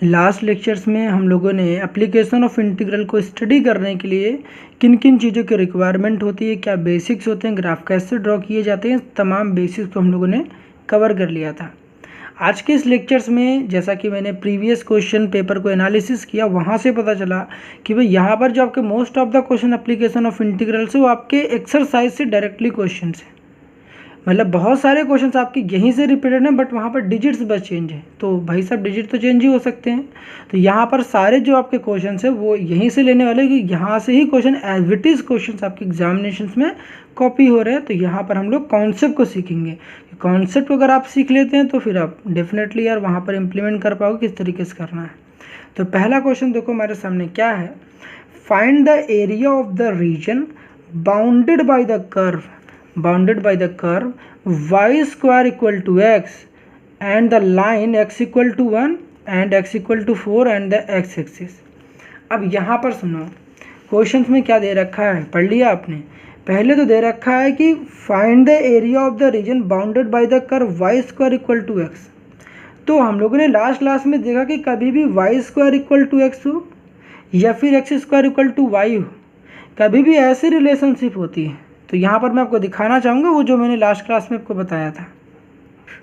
Last lectures में हम लोगों ने एप्लीकेशन ऑफ इंटीग्रल को स्टडी करने के लिए किन किन चीज़ों की रिक्वायरमेंट होती है, क्या बेसिक्स होते हैं, ग्राफ कैसे ड्रॉ किए जाते हैं, तमाम बेसिक्स को हम लोगों ने कवर कर लिया था। आज के इस लेक्चर्स में जैसा कि मैंने प्रीवियस क्वेश्चन पेपर को एनालिसिस किया, वहाँ से पता चला कि भाई यहाँ पर जो आपके most of the question application of integral से वो आपके एक्सरसाइज से डायरेक्टली क्वेश्चन है। मतलब बहुत सारे क्वेश्चंस आपके यहीं से रिपीटेड हैं, बट वहाँ पर डिजिट्स बस चेंज है। तो भाई साहब डिजिट तो चेंज ही हो सकते हैं, तो यहाँ पर सारे जो आपके क्वेश्चंस हैं वो यहीं से लेने वाले, कि यहाँ से ही question as it is questions आपके एग्जामिनेशंस में कॉपी हो रहे हैं। तो यहाँ पर हम लोग कॉन्सेप्ट को सीखेंगे। कॉन्सेप्ट अगर आप सीख लेते हैं तो फिर आप डेफिनेटली यार वहाँ पर इम्प्लीमेंट कर पाओगे किस तरीके से करना है। तो पहला क्वेश्चन देखो हमारे सामने क्या है, find the area of the region bounded by the curve y square equal to x and the line x equal to 1 and x equal to 4 and the x axis। अब यहाँ पर सुनो क्वेश्चन में क्या दे रखा है, पढ़ लिया आपने। पहले तो दे रखा है कि find the area of the region bounded by the curve y square equal to x। तो हम लोगों ने लास्ट क्लास में देखा कि कभी भी y square equal to x हो या फिर x square equal to y हो, कभी भी ऐसी रिलेशनशिप होती है। तो यहाँ पर मैं आपको दिखाना चाहूँगा वो जो मैंने लास्ट क्लास में आपको बताया था।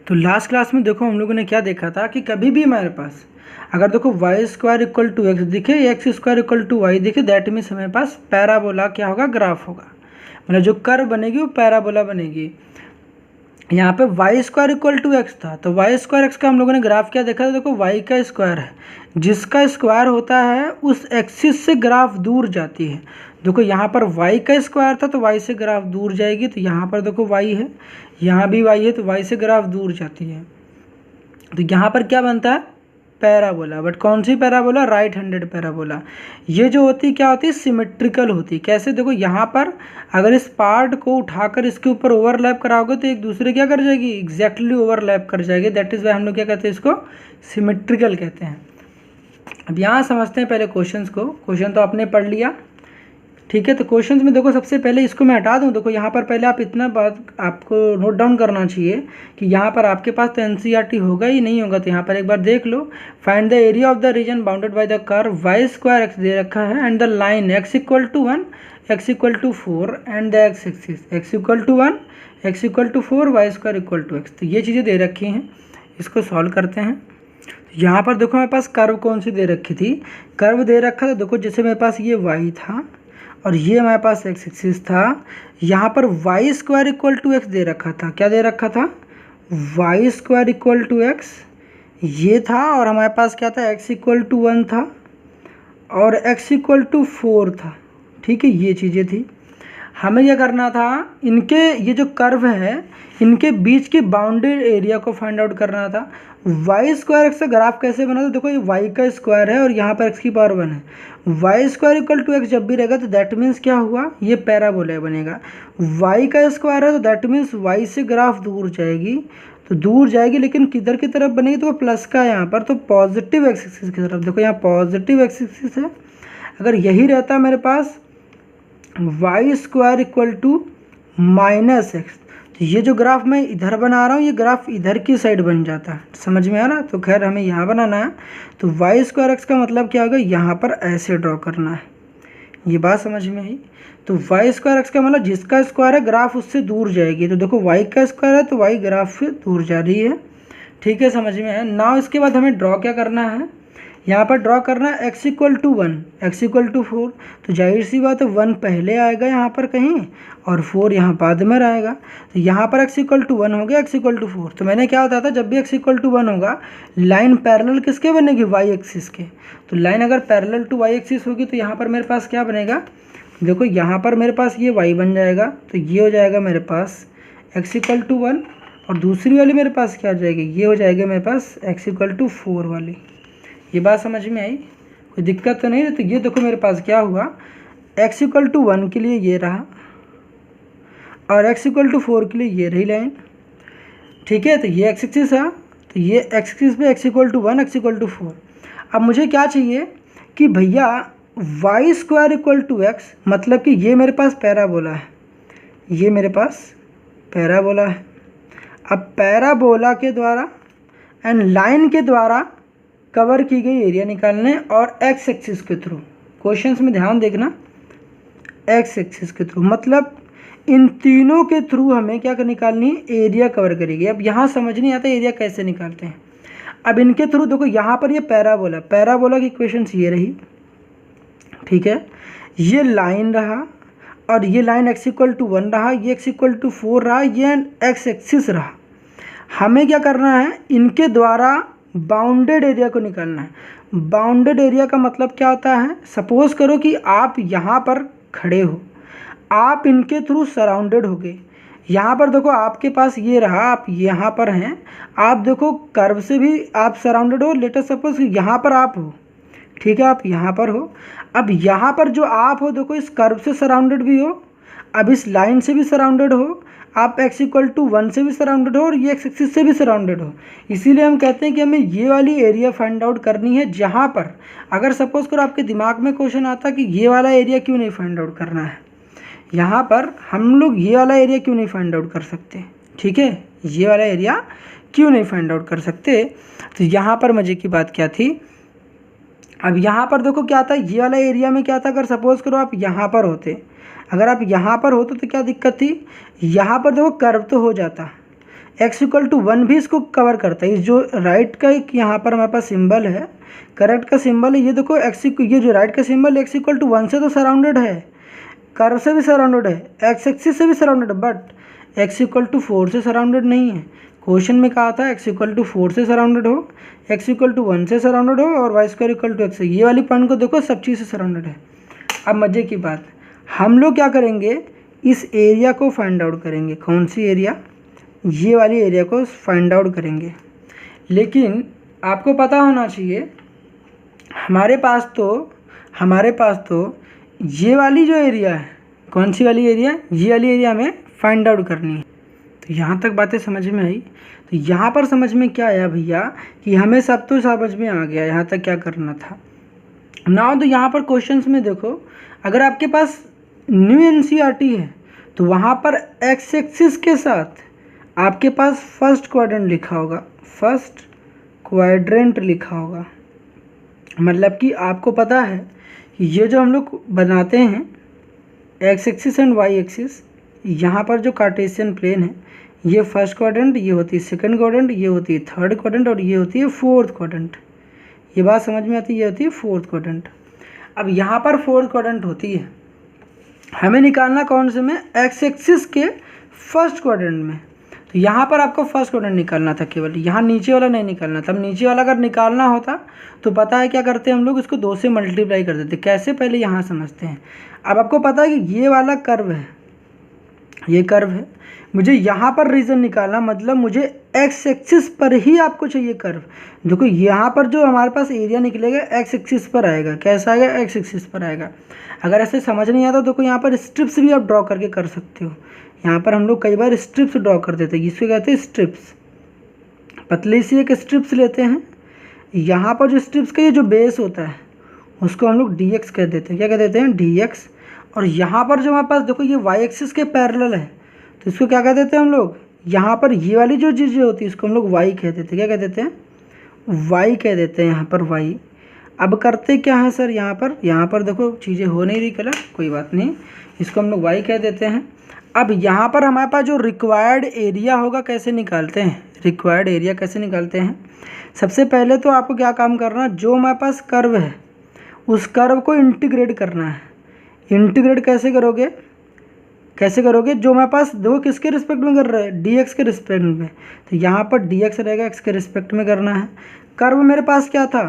तो लास्ट क्लास में देखो हम लोगों ने क्या देखा था कि कभी भी हमारे पास अगर देखो y square equal to X दिखे, X square equal to Y दिखे, दैट मीन्स हमारे पास पैराबोला क्या होगा, ग्राफ होगा। मतलब जो कर्व बनेगी वो पैराबोला बनेगी। यहाँ पे Y square equal to X था, तो वाई स्क्वायर एक्स का हम लोगों ने ग्राफ क्या देखा था, देखो वाई का स्क्वायर है, जिसका स्क्वायर होता है उस एक्सिस से ग्राफ दूर जाती है। देखो यहाँ पर y का स्क्वायर था तो y से ग्राफ दूर जाएगी, तो यहाँ पर देखो y है, यहाँ भी y है, तो y से ग्राफ दूर जाती है। तो यहाँ पर क्या बनता है, पैराबोला। बट कौन सी पैराबोला, राइट हैंडेड पैराबोला। ये जो होती क्या होती है, सिमेट्रिकल होती। कैसे, देखो यहाँ पर अगर इस पार्ट को उठाकर इसके ऊपर ओवरलैप कराओगे तो एक दूसरे क्या कर जाएगी, एग्जैक्टली ओवरलैप कर जाएगी। दैट इज़ वाई हम लोग क्या कहते हैं, इसको सिमेट्रिकल कहते हैं। अब यहाँ समझते हैं पहले क्वेश्चन को। क्वेश्चन तो आपने पढ़ लिया, ठीक है। तो क्वेश्चंस में देखो सबसे पहले इसको मैं हटा दूं। देखो यहाँ पर पहले आप इतना बात आपको नोट डाउन करना चाहिए कि यहाँ पर आपके पास तो एनसीईआरटी होगा ही नहीं होगा, तो यहाँ पर एक बार देख लो। Find the area of the region bounded by the curve Y square X दे रखा है and the line X equal to 1 X equal to 4 and the x axis X equal to 1 X equal to 4 Y square equal to X. तो ये चीज़ें दे रखी हैं, इसको solve करते हैं। यहाँ पर देखो मेरे पास कर्व कौन सी दे रखी थी, कर्व दे रखा था। देखो जैसे मेरे पास ये वाई था और ये हमारे पास एक्स एक्सिस था। यहाँ पर Y square equal to X दे रखा था। क्या दे रखा था, Y square equal to X ये था, और हमारे पास क्या था, एक्स इक्वल टू 1 था और एक्स इक्वल टू 4 था। ठीक है, ये चीज़ें थी। हमें क्या करना था, इनके ये जो कर्व है इनके बीच के बाउंडेड एरिया को फाइंड आउट करना था। वाई स्क्वायर एक्स का ग्राफ कैसे बना, तो देखो ये वाई का स्क्वायर है और यहाँ पर एक्स की पावर 1 है। Y square equal to X जब भी रहेगा तो दैट मीन्स क्या हुआ, ये पैराबोला बनेगा। वाई का स्क्वायर है तो दैट मीन्स वाई से ग्राफ दूर जाएगी, तो दूर जाएगी लेकिन किधर की तरफ बनेगी, तो वो प्लस का यहाँ पर, तो पॉजिटिव एक्स एक्सिस की तरफ। देखो यहाँ पॉजिटिव एक्स एक्सिस है। अगर यही रहता मेरे पास Y square equal to minus X, तो ये जो ग्राफ मैं इधर बना रहा हूँ ये ग्राफ इधर की साइड बन जाता है। समझ में आ रहा, तो खैर हमें यहाँ बनाना है। तो वाई स्क्वायर एक्स का मतलब क्या होगा, यहाँ पर ऐसे ड्रॉ करना है। ये बात समझ में आई। तो वाई स्क्वायर एक्स का मतलब जिसका स्क्वायर है ग्राफ उससे दूर जाएगी। तो देखो वाई का स्क्वायर है तो वाई ग्राफ से दूर जा रही है। ठीक है, समझ में है। नाउ इसके बाद हमें ड्रॉ क्या करना है, यहाँ पर ड्रॉ करना है X equal to 1 X equal to 4। तो जाहिर सी बात है 1 पहले आएगा यहाँ पर कहीं और 4 यहाँ बाद में आएगा। तो यहाँ पर एक्स इक्वल टू 1 हो गया, एक्स इक्वल टू 4। तो मैंने क्या बताया था, जब भी एक्स इक्वल टू 1 होगा लाइन पैरेलल किसके बनेगी, वाई एक्सिस के। तो लाइन अगर पैरेलल टू वाई एक्सिस होगी तो यहाँ पर मेरे पास क्या बनेगा, देखो यहाँ पर मेरे पास ये वाई बन जाएगा, तो ये हो जाएगा मेरे पास एक्स इक्वल टू 1, और दूसरी वाली मेरे पास क्या हो जाएगी, ये हो जाएगा मेरे पास एक्स इक्वल टू 4 वाली। ये बात समझ में आई, कोई दिक्कत तो नहीं है। तो ये देखो मेरे पास क्या हुआ, x इक्वल टू 1 के लिए ये रहा और x इक्वल टू 4 के लिए ये रही लाइन। ठीक है, तो ये एक्स एक्सिस है, तो ये एक्स एक्सिस पे x equal to 1 X equal to 4। अब मुझे क्या चाहिए कि भैया Y square equal to X, मतलब कि ये मेरे पास पैराबोला है, ये मेरे पास पैराबोला है। अब पैराबोला के द्वारा एंड लाइन के द्वारा कवर की गई एरिया निकालने और एक्स एक्सिस के थ्रू, क्वेश्चंस में ध्यान देखना, एक्स एक्सिस के थ्रू मतलब इन तीनों के थ्रू हमें क्या निकालनी है, एरिया कवर करेगी। अब यहाँ समझ नहीं आता एरिया कैसे निकालते हैं। अब इनके थ्रू देखो, यहाँ पर ये पैराबोला, पैराबोला की इक्वेशंस ये रही, ठीक है, ये लाइन रहा और ये लाइन x इक्वल टू 1 रहा, ये x इक्वल टू 4 रहा, ये x एक्सिस रहा। हमें क्या करना है, इनके द्वारा बाउंडेड एरिया को निकालना है। बाउंडेड एरिया का मतलब क्या होता है, सपोज करो कि आप यहाँ पर खड़े हो, आप इनके थ्रू सराउंडेड हो गए। यहाँ पर देखो आपके पास ये रहा, आप यहाँ पर हैं, आप देखो कर्व से भी आप सराउंडेड हो। लेट अस सपोज यहाँ पर आप हो, ठीक है, आप यहाँ पर हो। अब यहाँ पर जो आप हो देखो इस कर्व से सराउंडेड भी हो, अब इस लाइन से भी सराउंडेड हो, आप x इक्वल टू 1 से भी सराउंडेड हो और ये x एक्सिस से भी सराउंडेड हो। इसीलिए हम कहते हैं कि हमें ये वाली एरिया फाइंड आउट करनी है, जहाँ पर अगर सपोज करो आपके दिमाग में क्वेश्चन आता कि ये वाला एरिया क्यों नहीं फाइंड आउट करना है, यहाँ पर हम लोग ये वाला एरिया क्यों नहीं फाइंड आउट कर सकते, ठीक है, ये वाला एरिया क्यों नहीं फाइंड आउट कर सकते। तो यहाँ पर मज़े की बात क्या थी, अब यहाँ पर देखो क्या था, ये वाला एरिया में क्या था, अगर सपोज करो आप यहाँ पर होते, अगर आप यहाँ पर होते तो क्या दिक्कत थी, यहाँ पर देखो कर्व तो हो जाता, x इक्वल टू 1 भी इसको कवर करता है। इस जो राइट का एक यहाँ पर हमारे पास सिंबल है, करेक्ट का सिंबल है, ये देखो ये जो राइट का सिंबल x इक्वल टू 1 से तो सराउंडेड है, कर्व से भी सराउंडेड है, x एक्सिस से भी सराउंडेड है, बट x इक्वल टू 4 से सराउंडेड नहीं है। क्वेश्चन में कहा था x इक्वल टू 4 से सराउंडेड हो, x इक्वल टू 1 से सराउंडेड हो और y square equal to x। ये वाली पॉइंट को देखो सब चीज़ से सराउंडेड है। अब मज़े की बात, हम लोग क्या करेंगे, इस एरिया को फाइंड आउट करेंगे। कौन सी एरिया, ये वाली एरिया को फाइंड आउट करेंगे। लेकिन आपको पता होना चाहिए हमारे पास तो ये वाली जो एरिया है, कौन सी वाली एरिया, ये वाली एरिया हमें फाइंड आउट करनी है। तो यहाँ तक बातें समझ में आई। तो यहाँ पर समझ में क्या आया भैया कि हमें सब तो समझ में आ गया यहाँ तक क्या करना था ना। तो यहाँ पर क्वेश्चंस में देखो, अगर आपके पास न्यू एनसीईआरटी है तो वहाँ पर एक्स एक्सिस के साथ आपके पास फर्स्ट क्वाड्रेंट लिखा होगा, फर्स्ट क्वाड्रेंट लिखा होगा। मतलब कि आपको पता है कि ये जो हम लोग बनाते हैं X axis and Y axis, यहाँ पर जो कार्टेशियन प्लेन है, ये फर्स्ट क्वाड्रेंट, ये होती है सेकंड क्वाड्रेंट, ये होती है थर्ड क्वाड्रेंट और ये होती है फोर्थ क्वाड्रेंट। ये बात समझ में आती है, ये होती है फोर्थ क्वाड्रेंट। अब यहाँ पर फोर्थ क्वाड्रेंट होती है, हमें निकालना कौन से में, एक्स एक्सिस के फर्स्ट क्वाड्रेंट में। तो यहाँ पर आपको फर्स्ट क्वाड्रेंट निकालना था केवल, यहाँ नीचे वाला नहीं निकालना था। अब नीचे वाला अगर निकालना होता तो पता है क्या करते हैं हम लोग, इसको 2 से मल्टीप्लाई कर देते। कैसे, पहले यहाँ समझते हैं। अब आपको पता है कि ये वाला कर्व है, ये कर्व है, मुझे यहाँ पर रीजन निकालना, मतलब मुझे एक्स एक्सिस पर ही आपको चाहिए कर्व। देखो यहाँ पर जो हमारे पास एरिया निकलेगा एक्स एक्सिस पर आएगा। कैसा आएगा, एक्स एक्सिस पर आएगा। अगर ऐसे समझ नहीं आता तो देखो यहाँ पर स्ट्रिप्स भी आप ड्रॉ करके कर सकते हो। यहाँ पर हम लोग कई बार स्ट्रिप्स ड्रॉ कर देते हैं, इसको कहते हैं स्ट्रिप्स। पतली सी एक स्ट्रिप्स लेते हैं, यहाँ पर जो स्ट्रिप्स का ये जो बेस होता है उसको हम लोग dx कह देते हैं। क्या कह देते हैं, dx। और यहाँ पर जो हमारे पास देखो ये y एक्सिस के पैरेलल है, तो इसको क्या कह देते हैं हम लोग, यहाँ पर ये वाली जो चीज़ें होती है इसको हम लोग y कह देते हैं। क्या कह देते हैं, y कह देते हैं, यहाँ पर y। अब करते क्या है सर, यहाँ पर देखो चीज़ें हो नहीं रही कलर, कोई बात नहीं, इसको हम लोग y कह देते हैं। अब यहाँ पर हमारे पास जो रिक्वायर्ड एरिया होगा कैसे निकालते हैं, रिक्वायर्ड एरिया कैसे निकालते हैं। सबसे पहले तो आपको क्या काम करना, जो हमारे पास कर्व है उस कर्व को इंटीग्रेट करना है। इंटीग्रेट कैसे करोगे, जो हमारे पास देखो किसके रिस्पेक्ट में कर रहे हैं, dx के रिस्पेक्ट में। तो यहाँ पर dx रहेगा, x के रिस्पेक्ट में करना है। कर्व मेरे पास क्या था,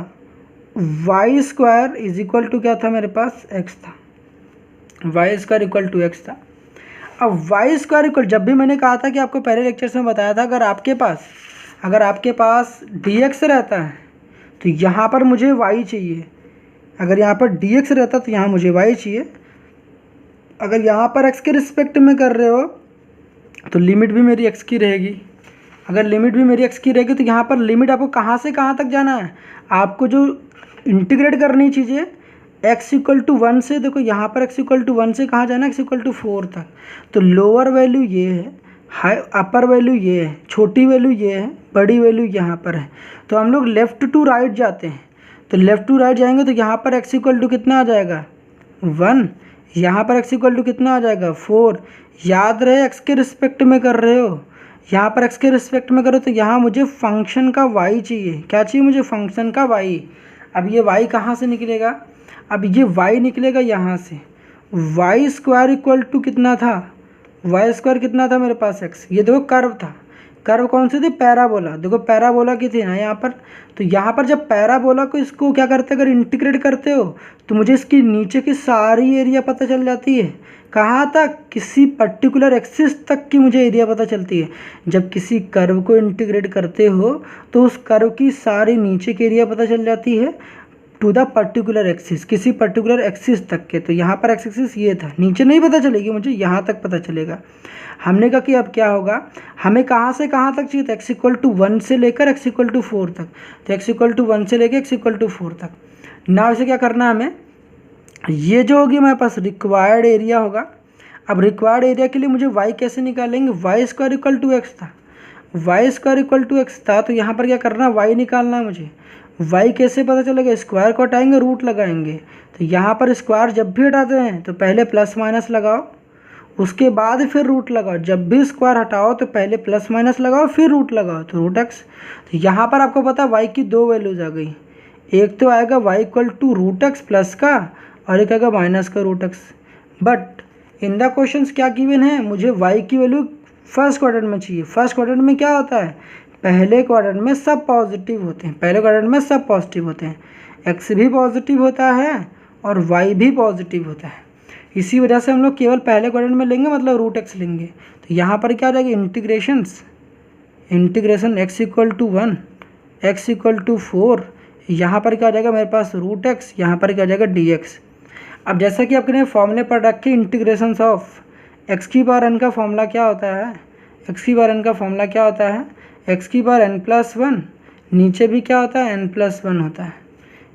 Y square is equal to क्या था मेरे पास, x था, Y square equal to x था। अब वाई स्क्वायर इक्वल, जब भी मैंने कहा था कि आपको पहले लेक्चर्स में बताया था, अगर आपके पास dx रहता है तो यहाँ पर मुझे y चाहिए। अगर यहाँ पर dx रहता तो यहाँ मुझे y चाहिए। अगर यहाँ पर x के रिस्पेक्ट में कर रहे हो तो लिमिट भी मेरी x की रहेगी। अगर लिमिट भी मेरी x की रहेगी तो यहाँ पर लिमिट आपको कहाँ से कहाँ तक जाना है, आपको जो इंटीग्रेट करनी चीज़ें x इक्वल टू 1 से, देखो यहाँ पर x इक्वल टू 1 से कहाँ जाना है, x इक्वल टू 4 तक। तो लोअर वैल्यू ये है, हाई अपर वैल्यू ये है, छोटी वैल्यू ये है, बड़ी वैल्यू यहाँ पर है। तो हम लोग लेफ़्ट टू राइट जाते हैं, तो लेफ़्ट टू राइट जाएंगे तो यहाँ पर x इक्वल टू कितना आ जाएगा 1, यहाँ पर x इक्वल टू कितना आ जाएगा 4। याद रहे x के रिस्पेक्ट में कर रहे हो, यहाँ पर x के रिस्पेक्ट में करो तो यहाँ मुझे फंक्शन का y चाहिए। क्या चाहिए मुझे? फंक्शन का y। अब ये y कहाँ से निकलेगा? अब ये y निकलेगा यहाँ से। वाई स्क्वायर इक्वल टू कितना था? वाई स्क्वायर कितना था मेरे पास x। ये देखो कर्व था, कर्व कौन सी थी? पैराबोला। देखो पैराबोला की थी ना यहाँ पर। तो यहाँ पर जब पैराबोला को इसको क्या करते, अगर इंटीग्रेट करते हो तो मुझे इसकी नीचे की सारी एरिया पता चल जाती है। कहाँ तक? किसी पर्टिकुलर एक्सिस तक की मुझे एरिया पता चलती है। जब किसी कर्व को इंटीग्रेट करते हो तो उस कर्व की सारी नीचे की एरिया पता चल जाती है टू द पर्टिकुलर एक्सिस, किसी पर्टिकुलर एक्सिस तक के। तो यहाँ पर एक्सिस ये था, नीचे नहीं पता चलेगी मुझे, यहाँ तक पता चलेगा। हमने कहा कि अब क्या होगा, हमें कहाँ से कहाँ तक चाहिए था? x इक्वल टू 1 से लेकर x इक्वल टू 4 तक। तो x इक्वल टू 1 से लेकर x इक्वल टू 4 तक। ना इसे क्या करना है हमें, ये जो होगी हमारे पास रिक्वायर्ड एरिया होगा। अब रिक्वायर्ड एरिया के लिए मुझे y कैसे निकालेंगे? Y square equal to X था, Y square equal to X था। तो यहाँ पर क्या करना है, y निकालना है मुझे। y कैसे पता चलेगा? स्क्वायर को हटाएंगे, रूट लगाएंगे। तो यहाँ पर स्क्वायर जब भी हटाते हैं तो पहले प्लस माइनस लगाओ, उसके बाद फिर रूट लगाओ। जब भी स्क्वायर हटाओ तो पहले प्लस माइनस लगाओ, फिर रूट लगाओ, तो रूट एक्स। तो यहाँ पर आपको पता है y की दो वैल्यूज आ गई। एक तो आएगा y equal to root X plus का, और एक आएगा माइनस का root X. But in the questions क्या गिवन है, मुझे y की वैल्यू फर्स्ट क्वाड्रेंट में चाहिए। फर्स्ट क्वाड्रेंट में क्या होता है? पहले क्वाड्रेंट में सब पॉजिटिव होते हैं, पहले क्वाड्रेंट में सब पॉजिटिव होते हैं। x भी पॉजिटिव होता है और y भी पॉजिटिव होता है। इसी वजह से हम लोग केवल पहले क्वाड्रेंट में लेंगे, मतलब रूट एक्स लेंगे। तो यहाँ पर क्या आ जाएगा, integration x equal to 1, x equal to 4। यहाँ पर क्या आ जाएगा मेरे पास रूट एक्स, यहाँ पर क्या आ जाएगा dx। अब जैसा कि आपने फॉर्मूले पर रखे इंटीग्रेशन ऑफ x की पावर n का फॉर्मूला क्या होता है, x की पावर n का फॉर्मूला क्या होता है, x की पावर n+1, नीचे भी क्या होता है n+1 होता है।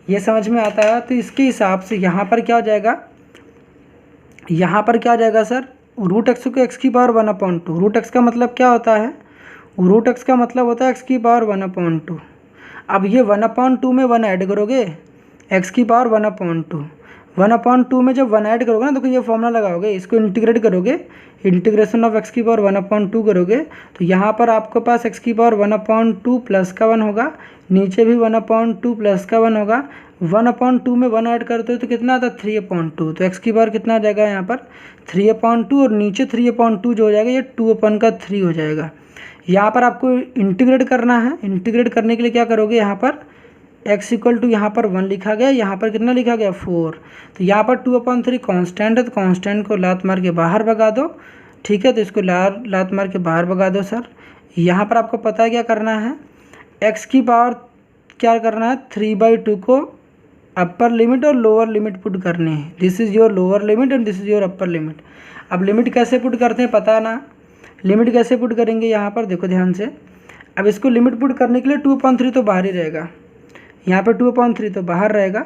ये समझ में आता है? तो इसके हिसाब से यहाँ पर क्या हो जाएगा, यहाँ पर क्या आ जाएगा सर, रूट एक्स को x की पावर 1/2। रूट एक्स का मतलब क्या होता है, रूट एक्स का मतलब होता है x की पावर 1/2। अब ये 1/2 में 1 ऐड करोगे, x की पावर 1/2, 1/2 में जब 1 ऐड करोगे ना तो ये फॉर्मूला लगाओगे, इसको इंटीग्रेट करोगे, इंटीग्रेशन ऑफ x की पावर 1/2 करोगे तो यहाँ पर आपके पास x की पावर 1/2 प्लस का 1 होगा, नीचे भी 1/2 प्लस का 1 होगा। 1/2 में 1 ऐड करते हो तो कितना आता है 3/2। तो x की पावर कितना आ जाएगा यहाँ पर 3/2, और नीचे 3/2 जो हो जाएगा ये 2/3 हो जाएगा। यहाँ पर आपको इंटीग्रेट करना है। इंटीग्रेट करने के लिए क्या करोगे, यहाँ पर x इक्वल टू यहाँ पर 1 लिखा गया, यहाँ पर कितना लिखा गया 4। तो यहाँ पर 2/3 कांस्टेंट है, तो कांस्टेंट को लात मार के बाहर भगा दो। ठीक है, तो इसको लात मार के बाहर भगा दो सर। यहाँ पर आपको पता है क्या करना है, x की पावर क्या करना है 3/2 को अपर लिमिट और लोअर लिमिट पुट करनी है। This is your lower limit and this is your upper limit. अब लिमिट कैसे पुट करते हैं पता है ना, लिमिट कैसे पुट करेंगे यहाँ पर देखो ध्यान से। अब इसको लिमिट पुट करने के लिए 2/3 तो बाहर ही रहेगा, यहाँ पर 2/3 तो बाहर रहेगा,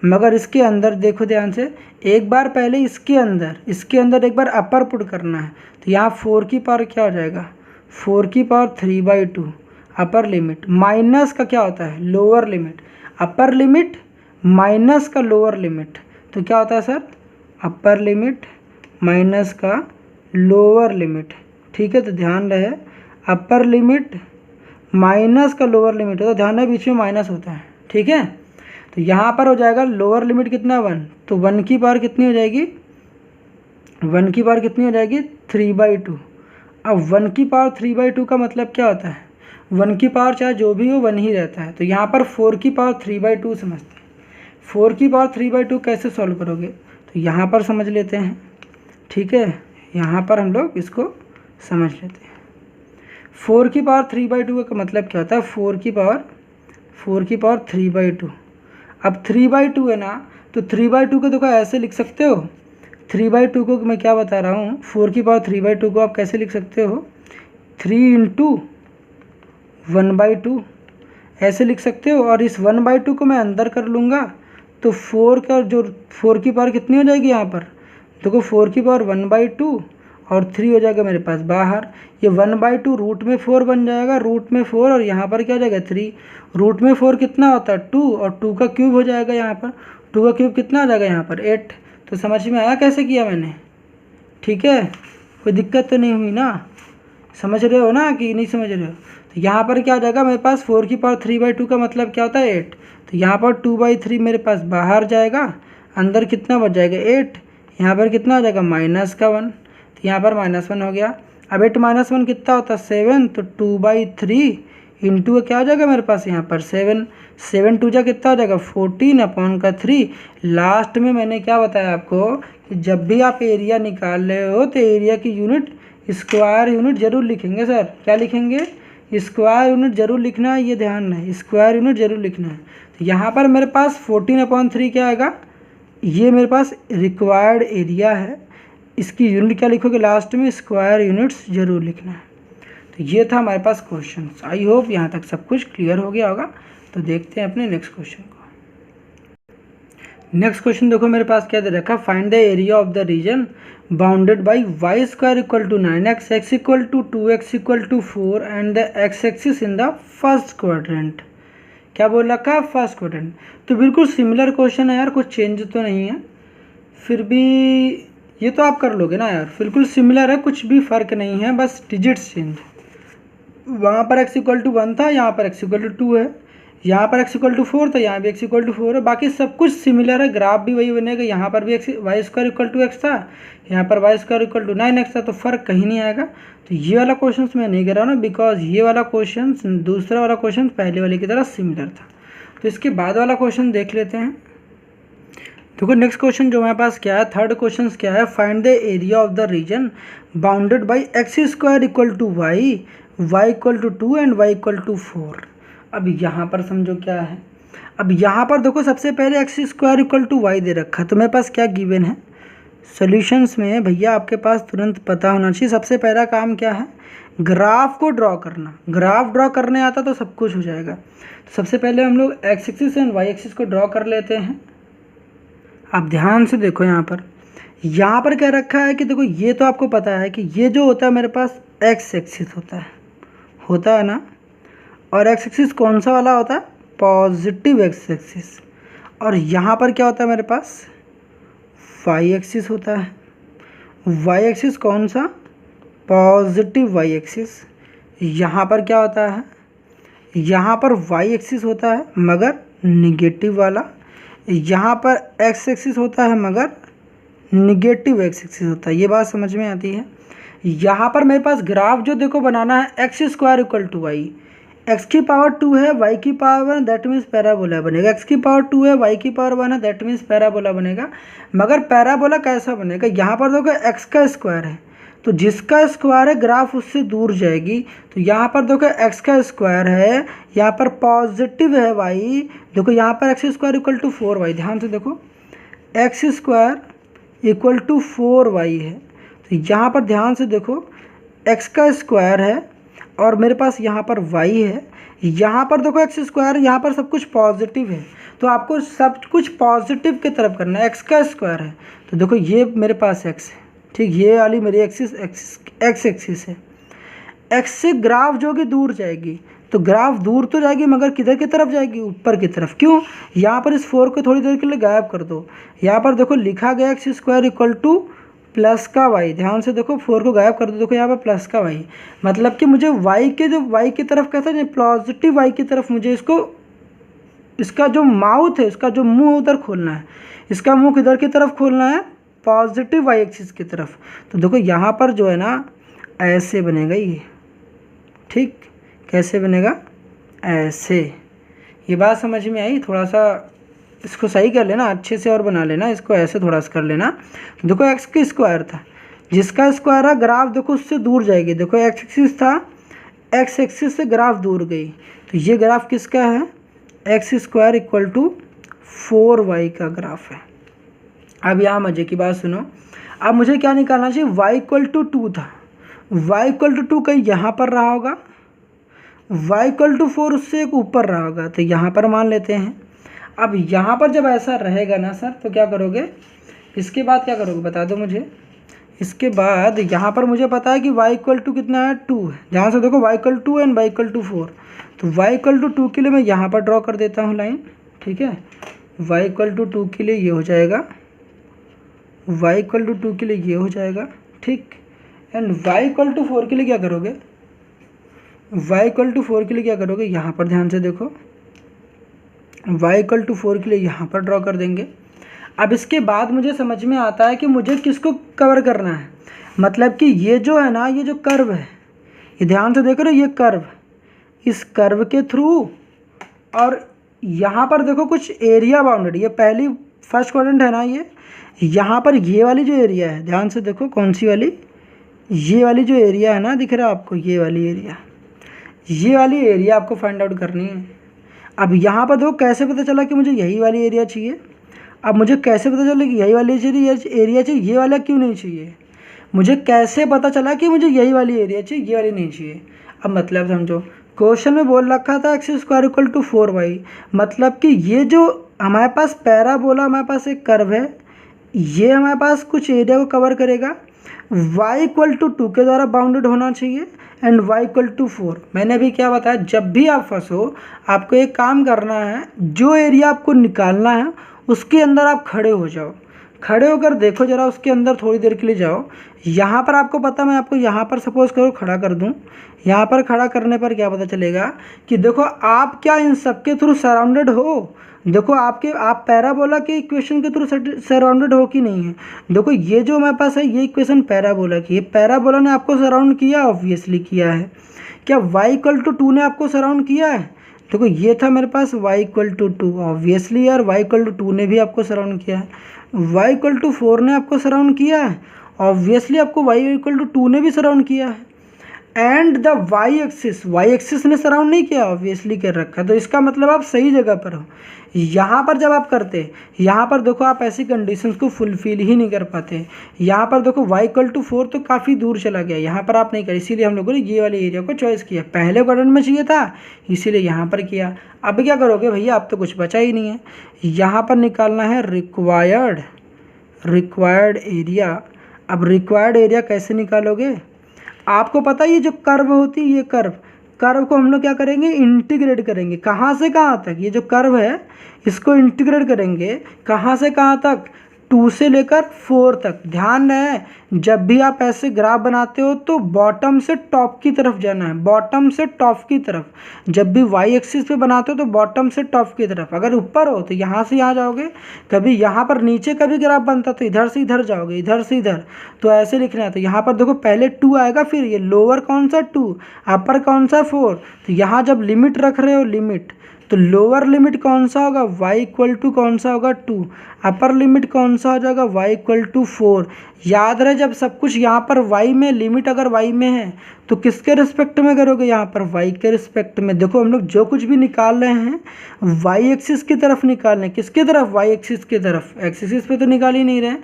मगर इसके अंदर देखो ध्यान से, एक बार पहले इसके अंदर एक बार अपर पुट करना है। तो यहाँ 4 की पावर क्या हो जाएगा, 4 की पावर 3/2 अपर लिमिट, माइनस का क्या होता है lower limit, upper limit minus का लोअर लिमिट। तो क्या होता है सर, अपर लिमिट माइनस का लोअर लिमिट। ठीक है, तो ध्यान रहे अपर लिमिट माइनस का लोअर लिमिट हो, तो ध्यान रहे बीच में माइनस होता है। ठीक है, तो यहाँ पर हो जाएगा लोअर लिमिट कितना 1, तो 1 की पावर कितनी हो जाएगी, 1 की पावर कितनी हो जाएगी 3/2। अब 1 की पावर 3/2 का मतलब क्या होता है, 1 की पावर चाहे जो भी हो 1 ही रहता है। तो यहाँ पर 4 की पावर 3/2 समझते हैं। 4 की पावर 3/2 कैसे सॉल्व करोगे, तो यहाँ पर समझ लेते हैं। ठीक है, यहाँ पर हम लोग इसको समझ लेते हैं। 4 की पावर 3/2 का मतलब क्या होता है, 4 की पावर 3/2। अब 3/2 है ना, तो 3/2 को देखो ऐसे लिख सकते हो, 3/2 को मैं क्या बता रहा हूँ, 4 की पावर 3/2 को आप कैसे लिख सकते हो, 3 × 1/2 ऐसे लिख सकते हो। और इस 1/2 को मैं अंदर कर लूँगा तो 4 की पावर कितनी हो जाएगी यहाँ पर, देखो 4 की पावर 1/2 और 3 हो जाएगा मेरे पास बाहर। ये 1/2 रूट में 4 बन जाएगा, रूट में 4 और यहाँ पर क्या हो जाएगा 3। रूट में 4 कितना होता है 2 और 2 का क्यूब हो जाएगा यहाँ पर, 2 का क्यूब कितना आ जाएगा यहाँ पर 8। तो समझ में आया कैसे किया मैंने? ठीक है, कोई दिक्कत तो नहीं हुई ना? समझ रहे हो ना कि नहीं समझ रहे हो? तो यहाँ पर क्या आ जाएगा मेरे पास 4 की पावर 3/2 का मतलब क्या होता है 8। तो यहाँ पर 2/3 मेरे पास बाहर जाएगा, अंदर कितना बच जाएगा 8। यहाँ पर कितना आ जाएगा -1, तो यहाँ पर -1 हो गया। अब 8 - 1 कितना होता है 7, तो 2/3 इंटू क्या हो जाएगा मेरे पास यहाँ पर 7, 7 2 जा कितना हो जाएगा 14/3। लास्ट में मैंने क्या बताया आपको कि जब भी आप एरिया निकाल रहे हो तो एरिया की यूनिट स्क्वायर यूनिट जरूर लिखेंगे सर। क्या लिखेंगे? स्क्वायर यूनिट जरूर लिखना है, ये ध्यान है, स्क्वायर यूनिट जरूर लिखना है। तो यहाँ पर मेरे पास 14/3 क्या आएगा, ये मेरे पास रिक्वायर्ड एरिया है, इसकी यूनिट क्या लिखोगे लास्ट में, स्क्वायर यूनिट्स जरूर लिखना है। तो ये था हमारे पास क्वेश्चन। आई होप यहाँ तक सब कुछ क्लियर हो गया होगा। तो देखते हैं अपने नेक्स्ट क्वेश्चन को। नेक्स्ट क्वेश्चन देखो मेरे पास क्या दे रखा, find the area of the region bounded by y² = 9x, x = 2x = 4 and the x axis in the first quadrant. क्या बोल रखा है? First quadrant. तो बिल्कुल सिमिलर क्वेश्चन है यार, कुछ चेंज तो नहीं है, फिर भी ये तो आप कर लोगे ना यार, बिल्कुल सिमिलर है, कुछ भी फ़र्क नहीं है, बस डिजिट्स चेंज। वहाँ पर x = 1 था, यहाँ पर x = 2 है, यहाँ पर x = 4 था, यहाँ भी x = 4 है, बाकी सब कुछ सिमिलर है, ग्राफ भी वही बनेगा। यहाँ पर भी y² = x था, यहाँ पर y² = 9x था, तो फ़र्क कहीं नहीं आएगा। तो ये वाला क्वेश्चन मैं नहीं कर रहा हूँ ना, बिकॉज ये वाला क्वेश्चन दूसरा वाला क्वेश्चन पहले वाले की तरह सिमिलर था। तो इसके बाद वाला क्वेश्चन देख लेते हैं। देखो नेक्स्ट क्वेश्चन जो हमारे पास क्या है, थर्ड क्वेश्चन क्या है, find the area of the region bounded by x² = y, y = 2 and y = 4। अब यहाँ पर समझो क्या है, अब यहाँ पर देखो सबसे पहले x² = y दे रखा है, तो मेरे पास क्या गिवन है सॉल्यूशंस में भैया, आपके पास तुरंत पता होना चाहिए। सबसे पहला काम क्या है, ग्राफ को ड्रॉ करना। ग्राफ ड्रॉ करने आता तो सब कुछ हो जाएगा। तो सबसे पहले हम लोग x axis and y axis को ड्रॉ कर लेते हैं। आप ध्यान से देखो यहाँ पर क्या रखा है कि देखो ये तो आपको पता है कि ये जो होता है मेरे पास x एक्सिस होता है ना, और x एक्सिस कौन सा वाला होता है, पॉजिटिव x एक्सिस। और यहाँ पर क्या होता है मेरे पास y एक्सिस होता है। y एक्सिस कौन सा, पॉजिटिव y एक्सिस। यहाँ पर क्या होता है, यहाँ पर y एक्सिस होता है मगर निगेटिव वाला, यहाँ पर x एक्सिस होता है मगर निगेटिव x एक्सिस होता है। ये बात समझ में आती है। यहाँ पर मेरे पास ग्राफ जो देखो बनाना है x² = y, x की पावर 2 है, y की पावर 1, दैट मीन्स पैराबोला बनेगा। x की पावर 2 है, y की पावर 1 है, दैट मीन्स पैराबोला बनेगा। मगर पैराबोला कैसा बनेगा, यहाँ पर देखो x का स्क्वायर है, तो जिसका स्क्वायर है ग्राफ उससे दूर जाएगी। तो यहाँ पर देखो x का स्क्वायर है, यहाँ पर पॉजिटिव है y, देखो यहाँ पर x² = 4y, ध्यान से देखो x² = 4y है। तो यहाँ पर ध्यान से देखो x का स्क्वायर है और मेरे पास यहाँ पर y है, यहाँ पर देखो x², यहाँ पर सब कुछ पॉजिटिव है, तो आपको सब कुछ पॉजिटिव की तरफ करना है। x का स्क्वायर है तो देखो ये मेरे पास x है, ठीक, ये वाली मेरी x एक्सिस है। x से ग्राफ जो कि दूर जाएगी, तो ग्राफ दूर तो जाएगी मगर किधर की तरफ जाएगी, ऊपर की तरफ। क्यों, यहाँ पर इस 4 को थोड़ी देर के लिए गायब कर दो। यहाँ पर देखो लिखा गया x² = प्लस का y, ध्यान से देखो 4 को गायब कर दो, देखो यहाँ पर प्लस का y, मतलब कि मुझे y की तरफ कैसा है, पॉजिटिव y की तरफ मुझे इसका जो माउथ है, इसका जो मुंह उधर खोलना है, इसका मुंह किधर की तरफ खोलना है, पॉजिटिव y एक्सिस की तरफ। तो देखो यहाँ पर जो है ना ऐसे बनेगा ये, ठीक, कैसे बनेगा, ऐसे। ये बात समझ में आई? थोड़ा सा इसको सही कर लेना अच्छे से और बना लेना इसको, ऐसे थोड़ा सा कर लेना। देखो x की स्क्वायर था, जिसका स्क्वायर है ग्राफ देखो उससे दूर जाएगी। देखो x एक्सिस था, x एक्सिस से ग्राफ दूर गई, तो ये ग्राफ किसका है, x² = 4y का ग्राफ है। अब यहाँ मजे की बात सुनो, अब मुझे क्या निकालना चाहिए, y = 2 था, y = 2 कहीं यहाँ पर रहा होगा, y = 4 उससे एक ऊपर रहा होगा, तो यहाँ पर मान लेते हैं। अब यहाँ पर जब ऐसा रहेगा ना सर, तो क्या करोगे, इसके बाद क्या करोगे बता दो मुझे। इसके बाद यहाँ पर मुझे पता है कि y इक्वल टू कितना है 2 है। ध्यान से देखो y equal to and y equal to 4, तो y इक्वल टू 2 के लिए मैं यहाँ पर ड्रॉ कर देता हूँ लाइन। ठीक है, y इक्वल टू 2 के लिए ये हो जाएगा, y इक्वल टू 2 के लिए ये हो जाएगा। ठीक, एंड y इक्वल टू 4 के लिए क्या करोगे, y इक्वल टू 4 के लिए क्या करोगे, यहाँ पर ध्यान से देखो y इक्वल टू 4 के लिए यहाँ पर ड्रॉ कर देंगे। अब इसके बाद मुझे समझ में आता है कि मुझे किसको कवर करना है, मतलब कि ये जो है ना, ये जो कर्व है, ये ध्यान से देख रहे हो, ये कर्व, इस कर्व के थ्रू, और यहाँ पर देखो कुछ एरिया बाउंडेड, ये पहली फर्स्ट क्वाड्रेंट है ना, ये यहाँ पर ये वाली जो एरिया है, ध्यान से देखो कौन सी वाली, ये वाली जो एरिया है ना, दिख रहा है आपको, ये वाली एरिया, ये वाली एरिया आपको फाइंड आउट करनी है। अब यहाँ पर देखो कैसे पता चला कि मुझे यही वाली एरिया चाहिए। अब मुझे कैसे पता चला कि यही वाली एरिया चाहिए, ये वाला क्यों नहीं चाहिए, मुझे कैसे पता चला कि मुझे यही वाली एरिया चाहिए, ये वाली नहीं चाहिए। अब मतलब समझो, क्वेश्चन में बोल रखा था x square equal to 4y, मतलब कि ये जो हमारे पास पैराबोला, हमारे पास एक कर्व है, ये हमारे पास कुछ एरिया को कवर करेगा, y इक्वल टू 2 के द्वारा बाउंडेड होना चाहिए एंड y इक्वल टू 4। मैंने अभी क्या बताया, जब भी आप फंसो आपको एक काम करना है, जो एरिया आपको निकालना है उसके अंदर आप खड़े हो जाओ, खड़े होकर देखो जरा उसके अंदर, थोड़ी देर के लिए जाओ। यहाँ पर आपको पता, मैं आपको यहाँ पर सपोज करो खड़ा कर दूँ, यहाँ पर खड़ा करने पर क्या पता चलेगा कि देखो आप क्या इन सब के थ्रू सराउंडेड हो। देखो आप पैराबोला के इक्वेशन के थ्रू सराउंडेड हो कि नहीं है। देखो ये जो हमारे पास है, ये इक्वेशन पैराबोला की है, पैराबोला ने आपको सराउंड किया, ऑब्वियसली किया है। क्या y इक्वल टू 2 ने आपको सराउंड किया है, देखो ये था मेरे पास y इक्वल टू 2, ऑब्वियसली यार y इक्वल टू 2 ने भी आपको सराउंड किया है। y इक्वल टू 4 ने आपको सराउंड किया है, ऑब्वियसली आपको y इक्वल टू 2 ने भी सराउंड किया है। एंड द y एक्सिस ने सराउंड नहीं किया, ऑब्वियसली कर रखा है। तो इसका मतलब आप सही जगह पर हो। यहाँ पर जब आप करते, यहाँ पर देखो आप ऐसी कंडीशंस को फुलफिल ही नहीं कर पाते। यहाँ पर देखो y इक्वल टू 4 तो काफ़ी दूर चला गया, यहाँ पर आप नहीं कर, इसीलिए हम लोगों ने ये वाले एरिया को चॉइस किया। पहले क्वाड्रेंट में चाहिए था इसीलिए यहाँ पर किया। अब क्या करोगे भैया, अब तो कुछ बचा ही नहीं है, यहाँ पर निकालना है रिक्वायर्ड एरिया। अब रिक्वायर्ड एरिया कैसे निकालोगे, आपको पता है ये जो कर्व होती है, ये कर्व को हम लोग क्या करेंगे, इंटीग्रेट करेंगे। कहाँ से कहाँ तक, ये जो कर्व है इसको इंटीग्रेट करेंगे, कहाँ से कहाँ तक, 2 से लेकर 4 तक। ध्यान रहे, जब भी आप ऐसे ग्राफ बनाते हो तो बॉटम से टॉप की तरफ जाना है, बॉटम से टॉप की तरफ। जब भी y एक्सिस पे बनाते हो तो बॉटम से टॉप की तरफ। अगर ऊपर हो तो यहाँ से यहाँ जाओगे, कभी यहाँ पर नीचे का भी ग्राफ बनता तो इधर से इधर जाओगे, इधर से इधर। तो ऐसे लिखना है। तो यहाँ पर देखो पहले 2 आएगा, फिर ये लोअर कौन सा 2, अपर कौन सा 4। तो यहाँ जब लिमिट रख रहे हो, लिमिट, तो लोअर लिमिट कौन सा होगा, y इक्वल टू कौन सा होगा 2, अपर लिमिट कौन सा हो जाएगा, y इक्वल टू 4। याद रहे जब सब कुछ यहाँ पर y में, लिमिट अगर y में है तो किसके रिस्पेक्ट में करोगे, यहाँ पर y के रिस्पेक्ट में। देखो हम लोग जो कुछ भी निकाल रहे हैं y एक्सिस की तरफ निकाल रहे हैं, किसकी तरफ, y एक्सिस की तरफ, x एक्सिस पे तो निकाल ही नहीं रहे।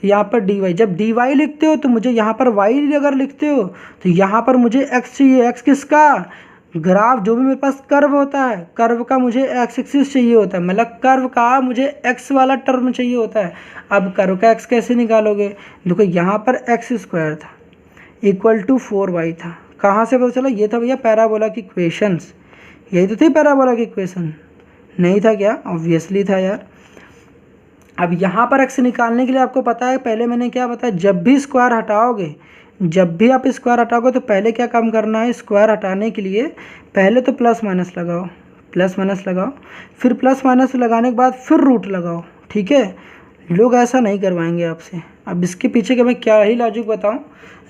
यहाँ पर dy, जब dy लिखते हो तो मुझे यहाँ पर y अगर लिखते हो तो यहाँ पर मुझे x चाहिए। x किसका, ग्राफ जो भी मेरे पास कर्व होता है, कर्व का मुझे एक्स एक्सिस चाहिए होता है, मतलब कर्व का मुझे एक्स वाला टर्म चाहिए होता है। अब कर्व का एक्स कैसे निकालोगे, देखो यहाँ पर एक्स स्क्वायर था इक्वल टू 4y था, कहाँ से पता चला, ये था भैया पैराबोला की इक्वेशंस, यही तो थी पैराबोला की इक्वेशन, नहीं था क्या, ऑब्वियसली था यार। अब यहाँ पर एक्स निकालने के लिए आपको पता है, पहले मैंने क्या बताया, जब भी स्क्वायर हटाओगे, जब भी आप स्क्वायर हटाओगे तो पहले क्या काम करना है, स्क्वायर हटाने के लिए पहले तो प्लस माइनस लगाओ, प्लस माइनस लगाओ, फिर प्लस माइनस लगाने के बाद फिर रूट लगाओ। ठीक है, लोग ऐसा नहीं करवाएंगे आपसे। अब इसके पीछे का मैं क्या ही लॉजिक बताऊं,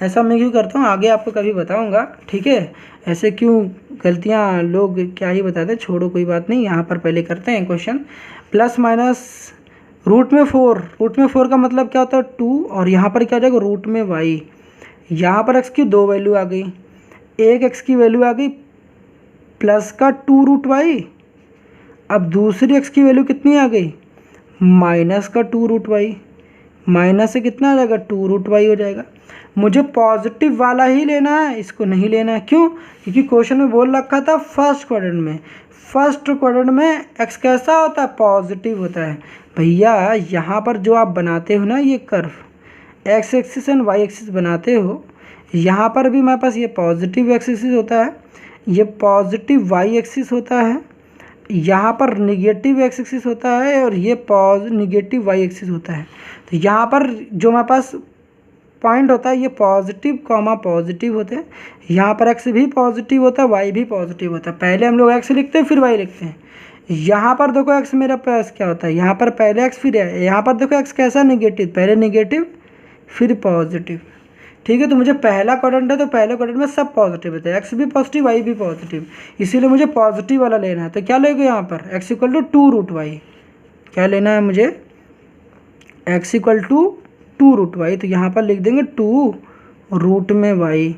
ऐसा मैं क्यों करता हूं आगे आपको कभी बताऊंगा। ठीक है, ऐसे क्यों गलतियां लोग क्या ही बताते, छोड़ो कोई बात नहीं। यहाँ पर पहले करते हैं क्वेश्चन। प्लस माइनस रूट में 4, रूट में 4 का मतलब क्या होता है 2, और यहाँ पर क्या हो जाएगा रूट में y। यहाँ पर x की 2 वैल्यू आ गई, एक x की वैल्यू आ गई प्लस का 2 रूट y, अब दूसरी x की वैल्यू कितनी आ गई, माइनस का 2 रूट y, माइनस से कितना आ जाएगा 2 रूट y हो जाएगा। मुझे पॉजिटिव वाला ही लेना है, इसको नहीं लेना है। क्यों, क्योंकि क्वेश्चन में बोल रखा था फर्स्ट क्वाड्रेंट में, फर्स्ट क्वाड्रेंट में x कैसा होता है, पॉजिटिव होता है। भैया यहाँ पर जो आप बनाते हो ना ये curve, X axis and Y axis बनाते हो, यहाँ पर भी हमारे पास ये पॉजिटिव एक्स एक्सिस होता है, ये पॉजिटिव वाई एक्सिस होता है, यहाँ पर निगेटिव एक्स एक्सिस होता है और ये निगेटिव वाई एक्सिस होता है। तो यहाँ पर जो हमारे पास पॉइंट होता है ये पॉजिटिव कॉमा पॉजिटिव होते हैं, यहाँ पर एक्स भी पॉजिटिव होता है, वाई भी पॉजिटिव होता है। पहले हम लोग एक्स लिखते हैं फिर वाई लिखते हैं। यहाँ पर देखो एक्स मेरा पास क्या होता है, यहाँ पर पहले एक्स फिर है, यहाँ पर देखो एक्स कैसा निगेटिव, पहले निगेटिव फिर पॉजिटिव। ठीक है, तो मुझे पहला क्वाड्रेंट है तो पहले क्वाड्रेंट में सब पॉजिटिव होता है, एक्स भी पॉजिटिव वाई भी पॉजिटिव, इसीलिए मुझे पॉजिटिव वाला लेना है। तो क्या लेंगे यहाँ पर X equal to 2 root Y, क्या लेना है मुझे X equal to 2 root Y, तो यहाँ पर लिख देंगे 2 रूट में वाई।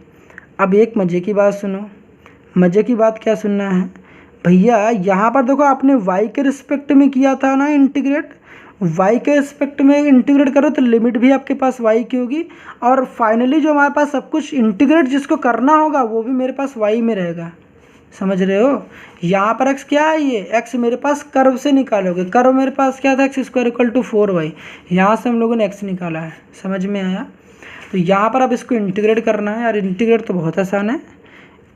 अब एक मज़े की बात सुनो, मज़े की बात क्या सुनना है भैया, यहाँ पर देखो आपने वाई के रिस्पेक्ट में किया था ना इंटीग्रेट, वाई के रिस्पेक्ट में इंटीग्रेट करो तो लिमिट भी आपके पास वाई की होगी, और फाइनली जो हमारे पास सब कुछ इंटीग्रेट जिसको करना होगा वो भी मेरे पास वाई में रहेगा। समझ रहे हो, यहाँ पर एक्स क्या है, ये एक्स मेरे पास कर्व से निकालोगे, कर्व मेरे पास क्या था x square equal to 4y, यहाँ से हम लोगों ने एक्स निकाला है। समझ में आया, तो यहाँ पर अब इसको इंटीग्रेट करना है। यार इंटीग्रेट तो बहुत आसान है,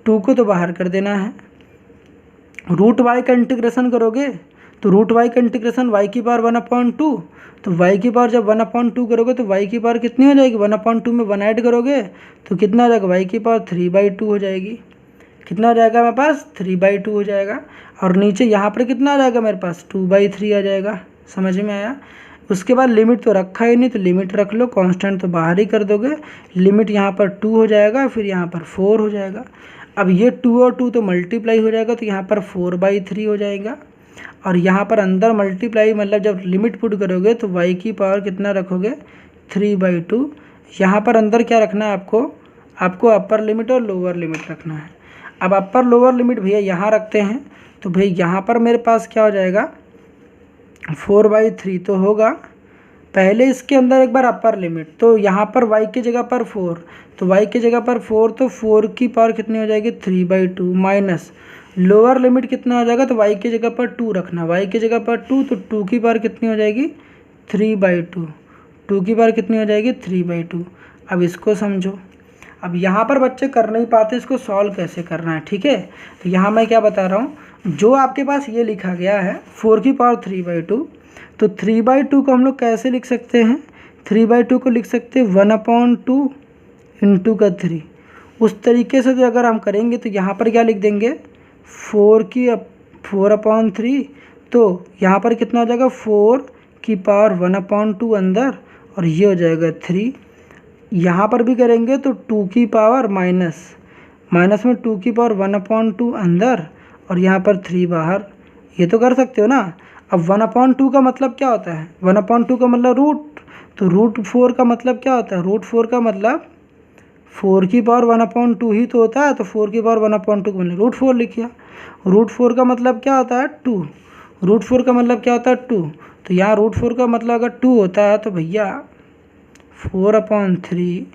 2 को तो बाहर कर देना है, रूट वाई का इंटीग्रेशन करोगे तो रूट वाई का इंटीग्रेशन वाई की पावर 1/2, तो वाई की पावर जब 1/2 करोगे तो वाई की पावर कितनी हो जाएगी, 1/2 में 1 ऐड करोगे तो कितना हो जाएगा, वाई की पावर 3/2 हो जाएगी। कितना हो जाएगा मेरे पास 3/2 हो जाएगा, और नीचे यहाँ पर कितना आ जाएगा मेरे पास 2/3 आ जाएगा। समझ में आया, उसके बाद लिमिट तो रखा ही नहीं तो लिमिट रख लो, कांस्टेंट तो बाहर ही कर दोगे, लिमिट यहाँ पर 2 हो जाएगा, फिर यहाँ पर 4 हो जाएगा। अब ये 2 और 2 तो मल्टीप्लाई हो जाएगा तो यहाँ पर 4/3 हो जाएगा, और यहाँ पर अंदर मल्टीप्लाई मतलब जब लिमिट पुट करोगे तो वाई की पावर कितना रखोगे 3/2। यहाँ पर अंदर क्या रखना है आपको अपर लिमिट और लोअर लिमिट रखना है। अब अपर लोअर लिमिट भैया यहाँ रखते हैं, तो भैया यहाँ पर मेरे पास क्या हो जाएगा 4/3 तो होगा, पहले इसके अंदर एक बार अपर लिमिट, तो यहाँ पर y की जगह पर 4, तो y की जगह पर 4 तो 4 की पावर कितनी हो जाएगी 3/2, माइनस लोअर लिमिट कितना हो जाएगा, तो y की जगह पर 2 रखना, y की जगह पर 2 तो 2 की पावर कितनी हो जाएगी 3/2, 2 की पावर कितनी हो जाएगी 3/2। अब इसको समझो, अब यहाँ पर बच्चे कर नहीं पाते इसको सॉल्व कैसे करना है। ठीक है, तो यहाँ मैं क्या बता रहा हूँ, जो आपके पास ये लिखा गया है 4 की पावर 3/2, तो 3/2 को हम लोग कैसे लिख सकते हैं, 3/2 को लिख सकते हैं 1/2 इंटू का 3। उस तरीके से तो अगर हम करेंगे तो यहाँ पर क्या लिख देंगे 4/3, तो यहाँ पर कितना हो जाएगा 4 की पावर 1/2 अंदर, और ये हो जाएगा 3। यहाँ पर भी करेंगे तो 2 की पावर माइनस में 2 की पावर 1/2 अंदर, और यहाँ पर 3 बाहर, ये तो कर सकते हो ना। अब 1/2 का मतलब क्या होता है, 1/2 का मतलब रूट, तो √4 का मतलब क्या होता है, √4 का मतलब 4 की पावर 1/2 ही तो होता है, तो 4 की पावर 1/2 को मैंने √4 लिख दिया। √4 का मतलब क्या होता है 2, √4 का मतलब क्या होता है 2, तो यहाँ √4 का मतलब अगर 2 होता है तो भैया 4/3,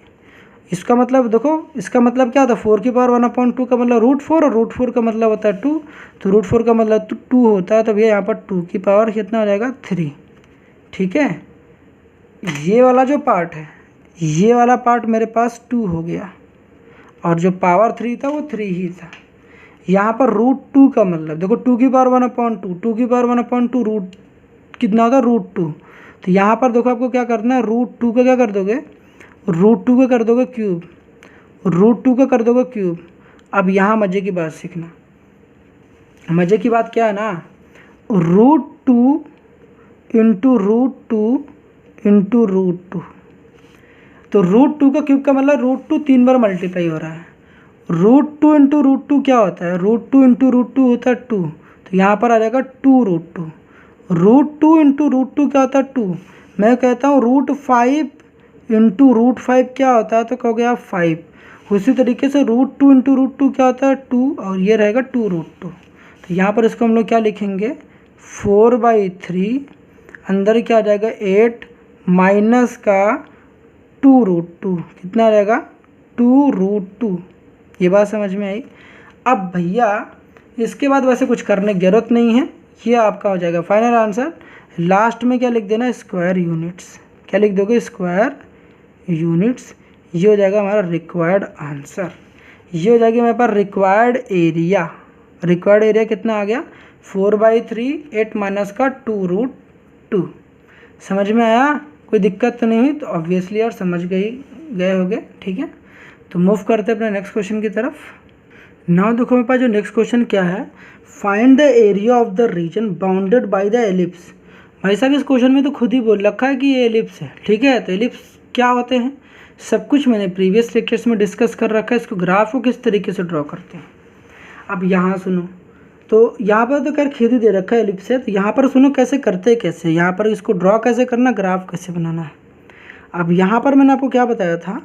इसका मतलब देखो, इसका मतलब क्या होता है 4 की पावर 1/2 का मतलब √4, और √4 का मतलब होता है 2, तो √4 का मतलब 2 होता है, तो भैया यहाँ पर 2 की पावर कितना हो जाएगा 3। ठीक है, ये वाला जो पार्ट है, ये वाला पार्ट मेरे पास 2 हो गया, और जो पावर 3 था वो 3 ही था। यहाँ पर √2 का मतलब देखो 2 की पावर 1/2, 2 की पावर 1/2 रूट कितना होता है √2, तो यहाँ पर देखो आपको क्या करना है, √2 का क्या कर दोगे, √2 का कर दोगे क्यूब, √2 का कर दोगे क्यूब। अब यहाँ मज़े की बात सीखना, मज़े की बात क्या है ना, √2 इंटू √2 इंटू √2, तो √2 का क्यूब का मतलब √2 3 बार मल्टीप्लाई हो रहा है, √2 इंटू √2 क्या होता है, √2 इंटू √2 होता है 2, तो यहाँ पर आ जाएगा 2√2, √2 इंटू √2 क्या होता है 2, मैं कहता हूँ √5 इंटू √5 क्या होता है, तो कहोगे आप 5। उसी तरीके से √2 इंटू √2 क्या होता है 2, और ये रहेगा 2√2, तो यहाँ पर इसको हम लोग क्या लिखेंगे 4/3, अंदर क्या आ जाएगा 8 माइनस का 2√2, कितना आ जाएगा 2√2। ये बात समझ में आई। अब भैया इसके बाद वैसे कुछ करने की ज़रूरत नहीं है, ये आपका हो जाएगा फाइनल आंसर। लास्ट में क्या लिख देना स्क्वायर यूनिट्स, क्या लिख दोगे स्क्वायर यूनिट्स। ये हो जाएगा हमारा रिक्वायर्ड आंसर। ये हो जाएगी हमारे पास रिक्वायर्ड एरिया। रिक्वायर्ड एरिया कितना आ गया 4/3, 8 माइनस का 2√2। समझ में आया? कोई दिक्कत तो नहीं हुई? तो ऑब्वियसली यार समझ गए होगे। ठीक है, तो मूव करते हैं अपने नेक्स्ट क्वेश्चन की तरफ। नाउ देखो मेरे पास जो नेक्स्ट क्वेश्चन क्या है, find the area of the region bounded by the ellipse. भाई साहब इस क्वेश्चन में तो खुद ही बोल रखा है कि ये एलिप्स है। ठीक है, तो एलिप्स क्या होते हैं सब कुछ मैंने प्रीवियस लेक्चर्स में डिस्कस कर रखा है। इसको ग्राफ को किस तरीके से ड्रॉ करते हैं। अब यहाँ सुनो, तो यहाँ पर तो खैर खुद ही दे रखा है एलिप्स है, तो यहाँ पर सुनो कैसे करते हैं, कैसे यहाँ पर इसको ड्रॉ कैसे करना, ग्राफ कैसे बनाना है। अब यहाँ पर मैंने आपको क्या बताया था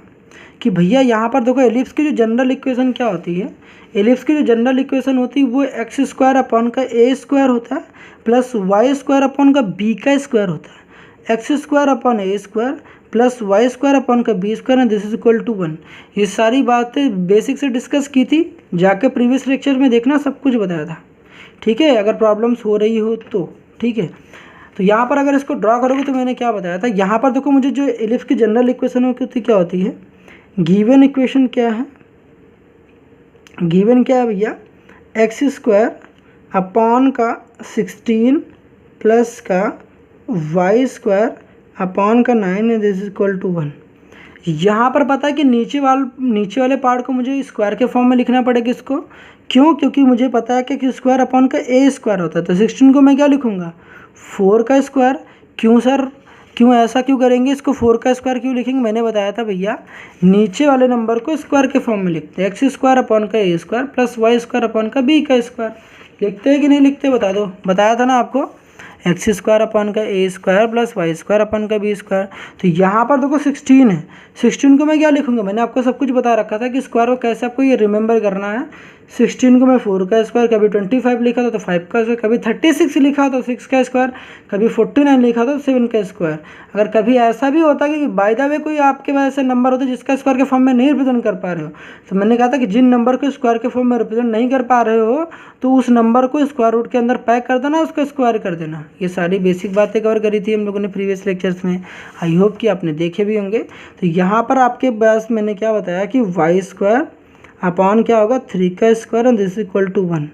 कि भैया यहाँ पर देखो एलिप्स की जो जनरल इक्वेशन क्या होती है, एलिप्स की जो जनरल इक्वेशन होती है वो x² अपॉन का a² होता है प्लस y² अपॉन का b² होता है। x² upon a² plus y² upon का b² and this is equal to 1। ये सारी बातें बेसिक से डिस्कस की थी, जाके प्रीवियस लेक्चर में देखना, सब कुछ बताया था। ठीक है, अगर प्रॉब्लम्स हो रही हो तो ठीक है। तो यहाँ पर अगर इसको ड्रॉ करोगे तो मैंने क्या बताया था, यहाँ पर देखो मुझे जो एलिप्स की जनरल इक्वेशन होती क्या होती है, गिवन इक्वेशन क्या है, गिवन क्या है भैया x² अपॉन का 16 प्लस का y² अपॉन का 9 दिस इज इक्वल टू 1। यहाँ पर पता है कि नीचे वाले पार्ट को मुझे स्क्वायर के फॉर्म में लिखना पड़ेगा। इसको क्यों? क्योंकि मुझे पता है कि स्क्वायर अपॉन का a² होता है, तो 16 को मैं क्या लिखूँगा 4 का स्क्वायर। क्यों सर, क्यों ऐसा क्यों करेंगे, इसको 4 का स्क्वायर क्यों लिखेंगे? मैंने बताया था भैया नीचे वाले नंबर को स्क्वायर के फॉर्म में लिखते हैं, x² अपॉन का a² प्लस y² अपॉन का b² लिखते हैं कि नहीं लिखते, बता दो। बताया था ना आपको, x² अपॉन का a² प्लस y² अपॉन का b²। तो यहाँ पर देखो 16 है, 16 को मैं क्या लिखूँगा, मैंने आपको सब कुछ बता रखा था कि स्क्वायर को कैसे आपको ये रिमेंबर करना है। 16 को मैं 4 का स्क्वायर, कभी 25 लिखा था तो 5 का स्क्वायर, कभी 36 लिखा तो 6 का स्क्वायर, कभी 49 लिखा तो 7 का स्क्वायर। अगर कभी ऐसा भी होता कि बाय द वे कोई आपके पास ऐसा नंबर होता जिसका स्क्वायर के फॉर्म में नहीं रिप्रेजेंट कर पा रहे हो, तो मैंने कहा था कि जिन नंबर को स्क्वायर के फॉर्म में रिप्रेजेंट नहीं कर पा रहे हो तो उस नंबर को स्क्वायर रूट के अंदर पैक कर देना, उसका स्क्वायर कर देना। ये सारी बेसिक बातें कवर करी थी हम लोगों ने प्रीवियस लेक्चर्स में, आई होप कि आपने देखे भी होंगे। तो यहाँ पर आपके पास मैंने क्या बताया कि y² अपॉन क्या होगा 3 का square and this equal to 1।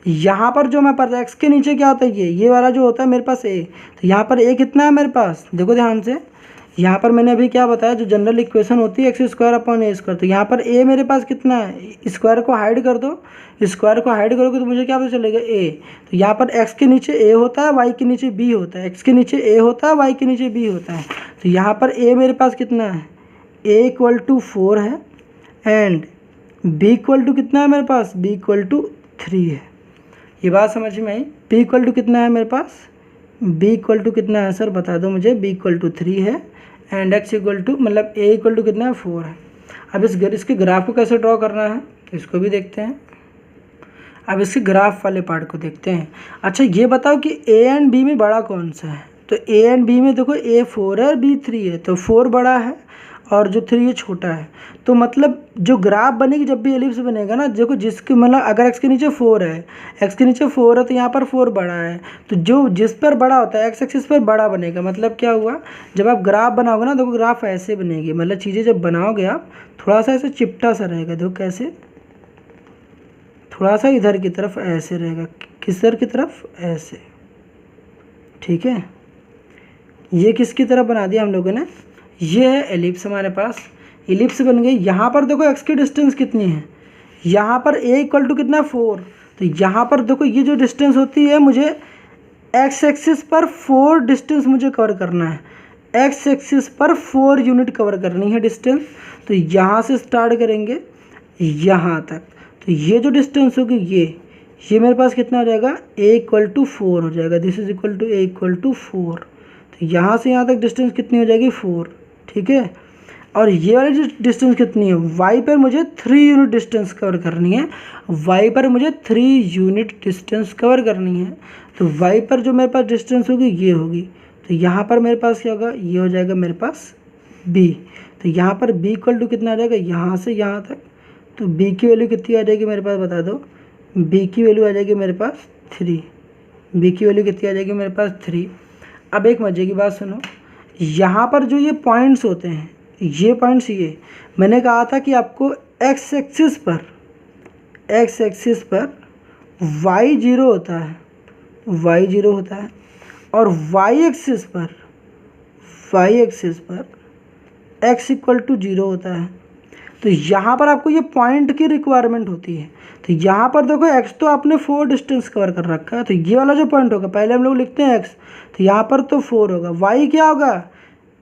यहाँ पर जो मैं पर x के नीचे क्या होता है, ये वाला जो होता है मेरे पास a, तो यहाँ पर a कितना है मेरे पास, देखो ध्यान से। यहाँ पर मैंने अभी क्या बताया, जो जनरल इक्वेशन होती है x² अपॉन a², तो यहाँ पर a मेरे पास कितना है, स्क्वायर को हाइड कर दो, स्क्वायर को हाइड करोगे तो मुझे क्या पता चलेगा a। तो यहाँ पर x के नीचे a होता है, y के नीचे b होता है, x के नीचे a होता है, y के नीचे b होता है। तो यहाँ पर a मेरे पास कितना है, a इक्वल टू 4 है एंड b इक्वल टू कितना है मेरे पास, b इक्वल टू 3 है। ये बात समझ में आई? b इक्वल टू कितना है मेरे पास, b इक्वल टू कितना है सर बता दो मुझे, b इक्वल टू 3 है एंड x इक्वल टू मतलब a इक्वल टू कितना है 4 है। अब इसके ग्राफ को कैसे ड्रॉ करना है तो इसको भी देखते हैं। अब इसके ग्राफ वाले पार्ट को देखते हैं। अच्छा ये बताओ कि a एंड b में बड़ा कौन सा है, तो a एंड b में देखो a 4 है और b 3 है, तो 4 बड़ा है और जो 3 ये छोटा है। तो मतलब जो ग्राफ बनेगी जब भी एलिप्स बनेगा ना, देखो जिसके मतलब अगर x के नीचे 4 है, x के नीचे 4 है तो यहाँ पर 4 बड़ा है, तो जो जिस पर बड़ा होता है x एक्सिस पर बड़ा बनेगा। मतलब क्या हुआ, जब आप ग्राफ बनाओगे ना देखो ग्राफ ऐसे बनेगी, मतलब चीज़ें जब बनाओगे आप थोड़ा सा ऐसे चिपटा सा रहेगा, देखो कैसे, थोड़ा सा इधर की तरफ ऐसे रहेगा, किस तरफ की तरफ ऐसे। ठीक है, ये किसकी तरफ बना दिया हम लोगों ने, ये है एलिप्स हमारे पास, एलिप्स बन गई। यहाँ पर देखो x की डिस्टेंस कितनी है, यहाँ पर a इक्वल टू कितना 4, तो यहाँ पर देखो ये जो डिस्टेंस होती है मुझे x एक्सिस पर 4 डिस्टेंस मुझे कवर करना है, x एक्सिस पर 4 यूनिट कवर करनी है डिस्टेंस। तो यहाँ से स्टार्ट करेंगे यहाँ तक, तो ये जो डिस्टेंस होगी ये मेरे पास कितना हो जाएगा, a इक्वल टू 4 हो जाएगा, this is equal to a equal to 4। तो यहाँ से यहाँ तक डिस्टेंस कितनी हो जाएगी 4। ठीक है, और ये वाली डिस्टेंस कितनी है, y पर मुझे 3 यूनिट डिस्टेंस कवर करनी है, y पर मुझे 3 यूनिट डिस्टेंस कवर करनी है। तो y पर जो मेरे पास डिस्टेंस होगी ये होगी, तो यहाँ पर मेरे पास क्या होगा, ये हो जाएगा मेरे पास b। तो यहाँ पर b इक्वल टू कितना आ जाएगा, यहाँ से यहाँ तक, तो b की वैल्यू कितनी आ जाएगी मेरे पास बता दो, b की वैल्यू आ जाएगी मेरे पास 3, b की वैल्यू कितनी आ जाएगी मेरे पास 3। अब एक मज़े की बात सुनो, यहाँ पर जो ये पॉइंट्स होते हैं ये पॉइंट्स ये मैंने कहा था कि आपको एक्स एक्सिस पर वाई जीरो होता है, वाई जीरो होता है, और वाई एक्सिस पर एक्स इक्वल टू जीरो होता है। तो यहाँ पर आपको ये पॉइंट की रिक्वायरमेंट होती है। तो यहाँ पर देखो एक्स तो आपने 4 डिस्टेंस कवर कर रखा है, तो ये वाला जो पॉइंट होगा पहले हम लोग लिखते हैं एक्स, तो यहाँ पर तो 4 होगा। वाई क्या होगा,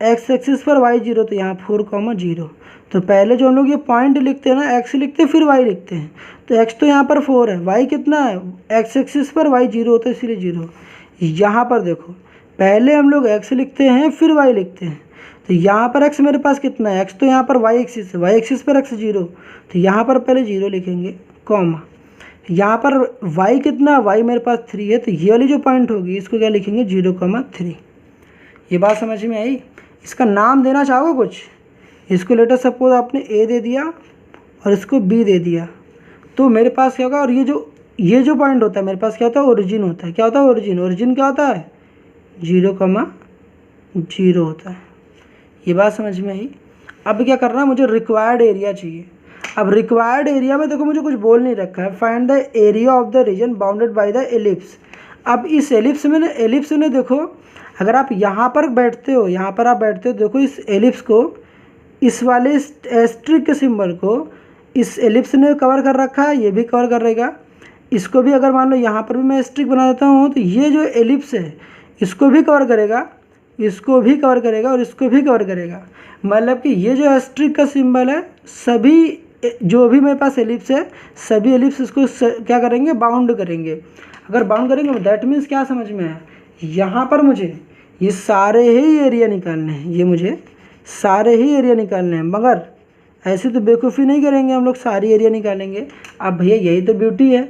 एक्स एक्सिस पर वाई जीरो, तो यहाँ 4,0। तो पहले जो हम लोग ये पॉइंट लिखते हैं ना, एक्स लिखते हैं फिर वाई लिखते हैं। तो एक्स तो यहाँ पर 4 है, वाई कितना है, एक्स एक्सिस पर वाई जीरो होता है इसलिए जीरो। यहाँ पर देखो पहले हम लोग एक्स लिखते हैं फिर वाई लिखते हैं। तो यहाँ पर एक्स मेरे पास कितना है, एक्स तो यहाँ पर वाई एक्सिस है, वाई एक्सिस पर एक्स जीरो, तो यहाँ पर पहले जीरो लिखेंगे कॉमा। यहाँ पर वाई कितना है, वाई मेरे पास 3 है, तो ये वाली जो पॉइंट होगी इसको क्या लिखेंगे 0,3। ये बात समझ में आई। इसका नाम देना चाहोगे कुछ, इसको लेटर सपोज आपने ए दे दिया और इसको बी दे दिया, तो मेरे पास क्या होगा, और ये जो पॉइंट होता है मेरे पास क्या होता है, ओरिजिन होता है। क्या होता है ओरिजिन, ओरिजिन क्या होता है 0,0 होता है। ये बात समझ में आई। अब क्या करना है, मुझे रिक्वायर्ड एरिया चाहिए। अब रिक्वायर्ड एरिया में देखो मुझे कुछ बोल नहीं रखा है, find the area of the region bounded by the ellipse. अब इस एलिप्स में देखो अगर आप यहाँ पर बैठते हो, देखो इस एलिप्स को, इस वाले एस्ट्रिक के सिंबल को इस एलिप्स ने कवर कर रखा है, ये भी कवर करेगा। इसको भी अगर मान लो यहाँ पर भी मैं एस्ट्रिक बना देता हूँ, तो ये जो एलिप्स है इसको भी कवर करेगा, इसको भी कवर करेगा और इसको भी कवर करेगा। मतलब कि ये जो एस्ट्रिक का सिंबल है, सभी जो भी मेरे पास एलिप्स है, सभी एलिप्स इसको क्या करेंगे, बाउंड करेंगे। अगर बाउंड करेंगे दैट मीन्स क्या समझ में है, यहाँ पर मुझे ये सारे ही एरिया निकालने हैं, ये मुझे सारे ही एरिया निकालने हैं। मगर ऐसे तो बेवकूफ़ी नहीं करेंगे हम लोग, सारी एरिया निकालेंगे। अब भैया यही तो ब्यूटी है।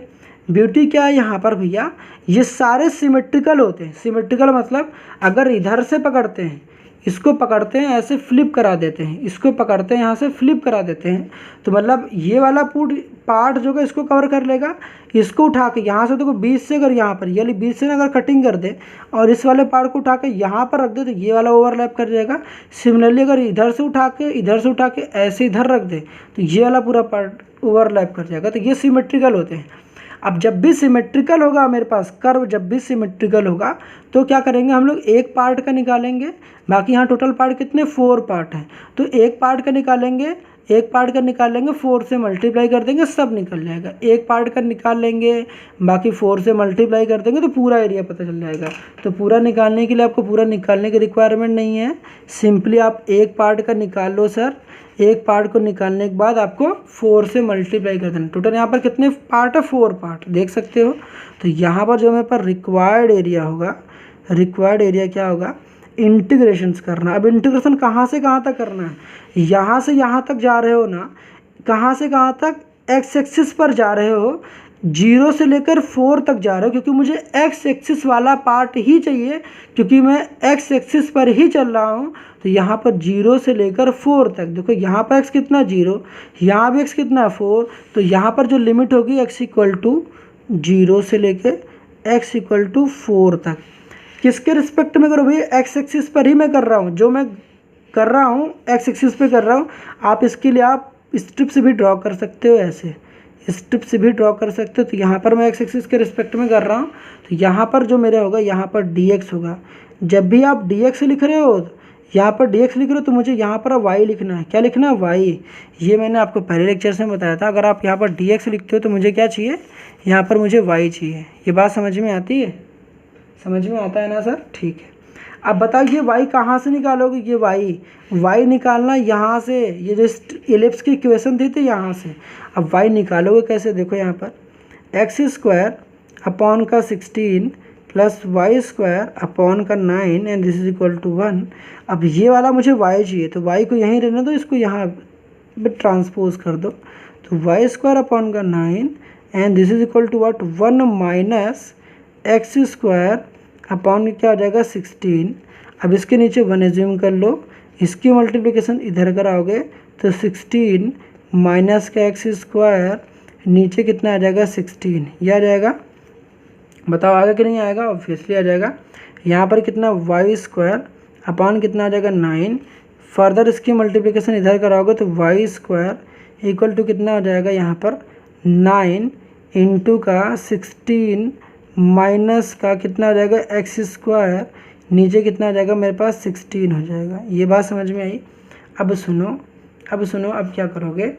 ब्यूटी क्या है यहाँ पर भैया, ये सारे सिमेट्रिकल होते हैं। सिमेट्रिकल मतलब अगर इधर से पकड़ते हैं, इसको पकड़ते हैं ऐसे फ्लिप करा देते हैं, इसको पकड़ते हैं यहाँ से फ्लिप करा देते हैं, तो मतलब ये वाला पार्ट जो है इसको कवर कर लेगा। इसको उठा के यहाँ से देखो 20 से अगर यहाँ पर ये वाली 20 से ना अगर कटिंग कर दे और इस वाले पार्ट को उठा के यहाँ पर रख दे, तो ये वाला ओवरलैप कर जाएगा। सिमिलरली अगर इधर से उठा के ऐसे इधर रख दे, तो ये वाला पूरा पार्ट ओवरलैप कर जाएगा। तो ये सिमेट्रिकल होते हैं। अब जब भी सिमेट्रिकल होगा मेरे पास कर्व, जब भी सिमेट्रिकल होगा तो क्या करेंगे हम लोग, एक पार्ट का निकालेंगे। बाकी यहाँ टोटल पार्ट कितने, 4 पार्ट हैं, तो एक पार्ट का निकालेंगे, 4 से मल्टीप्लाई कर देंगे, सब निकल जाएगा। एक पार्ट का निकाल लेंगे, बाकी 4 से मल्टीप्लाई कर देंगे, तो पूरा एरिया पता चल जाएगा। तो पूरा निकालने के लिए आपको पूरा निकालने की रिक्वायरमेंट नहीं है, सिंपली आप एक पार्ट का निकाल लो सर। एक पार्ट को निकालने के बाद आपको 4 से मल्टीप्लाई कर देना। टोटल यहाँ पर कितने पार्ट है, 4 पार्ट, देख सकते हो। तो यहाँ पर जो मेरे पास रिक्वायर्ड एरिया होगा, रिक्वायर्ड एरिया क्या होगा, इंटीग्रेशंस करना। अब इंटीग्रेशन कहाँ से कहाँ तक करना है, यहाँ से यहाँ तक जा रहे हो ना, कहाँ से कहाँ तक, एक्स एक्सिस पर जा रहे हो, 0 से लेकर 4 तक जा रहे हो, क्योंकि मुझे एक्स एक्सिस वाला पार्ट ही चाहिए, क्योंकि मैं एक्स एक्सिस पर ही चल रहा हूँ। तो यहाँ पर 0 से लेकर 4 तक, देखो यहाँ पर एक्स कितना 0, यहाँ भी एक्स कितना 4, तो यहाँ पर जो लिमिट होगी एक्स इक्वल टू 0 से लेकर एक्स इक्वल टू 4 तक। किसके रिस्पेक्ट में करो भैया, एक्स एक्सिस पर ही मैं कर रहा हूँ, जो मैं कर रहा हूँ एक्स एक्सिस पे कर रहा हूँ। आप इसके लिए आप स्ट्रिप से भी ड्रॉ कर सकते हो, ऐसे स्ट्रिप से भी ड्रॉ कर सकते हो। तो यहाँ पर मैं एक्स एक्सिस के रिस्पेक्ट में कर रहा हूँ, तो यहाँ पर जो मेरा होगा, यहाँ पर dx होगा। जब भी आप dx लिख रहे हो, यहाँ पर dx लिख रहे हो, तो मुझे यहाँ पर y लिखना है। क्या लिखना है, y। ये मैंने आपको पहले लेक्चर से बताया था। अगर आप यहाँ पर dx लिखते हो तो मुझे क्या चाहिए, यहाँ पर मुझे y चाहिए। ये बात समझ में आती है, समझ में आता है ना सर, ठीक है। अब बताओ ये y कहाँ से निकालोगे, ये y निकालना यहाँ से, ये जो एलिप्स की इक्वेशन थी यहाँ से। अब y निकालोगे कैसे, देखो यहाँ पर एक्स स्क्वायर अपॉन का 16 प्लस वाई स्क्वायर अपॉन का 9 and this is equal to 1। अब ये वाला मुझे y चाहिए, तो y को यहीं रहने दो, इसको यहाँ पे ट्रांसपोज कर दो। तो वाई स्क्वायर अपॉन का 9 and this is equal to what, 1 minus X square upon क्या हो जाएगा 16। अब इसके नीचे 1 एज्यूम कर लो, इसकी मल्टीप्लिकेशन इधर कराओगे तो 16 माइनस का एक्स स्क्वायर, नीचे कितना आ जाएगा 16, यह आ जाएगा। बताओ आगे कि नहीं आएगा, ऑब्वियसली आ जाएगा। यहाँ पर कितना वाई स्क्वायर अपॉन कितना आ जाएगा 9, फर्दर इसकी मल्टीप्लिकेशन इधर कराओगे तो वाई स्क्वायर इक्वल टू कितना हो जाएगा यहाँ पर 9 इंटू का 16 माइनस का कितना हो जाएगा एक्स स्क्वायर, नीचे कितना हो जाएगा मेरे पास 16 हो जाएगा। ये बात समझ में आई। अब सुनो अब क्या करोगे,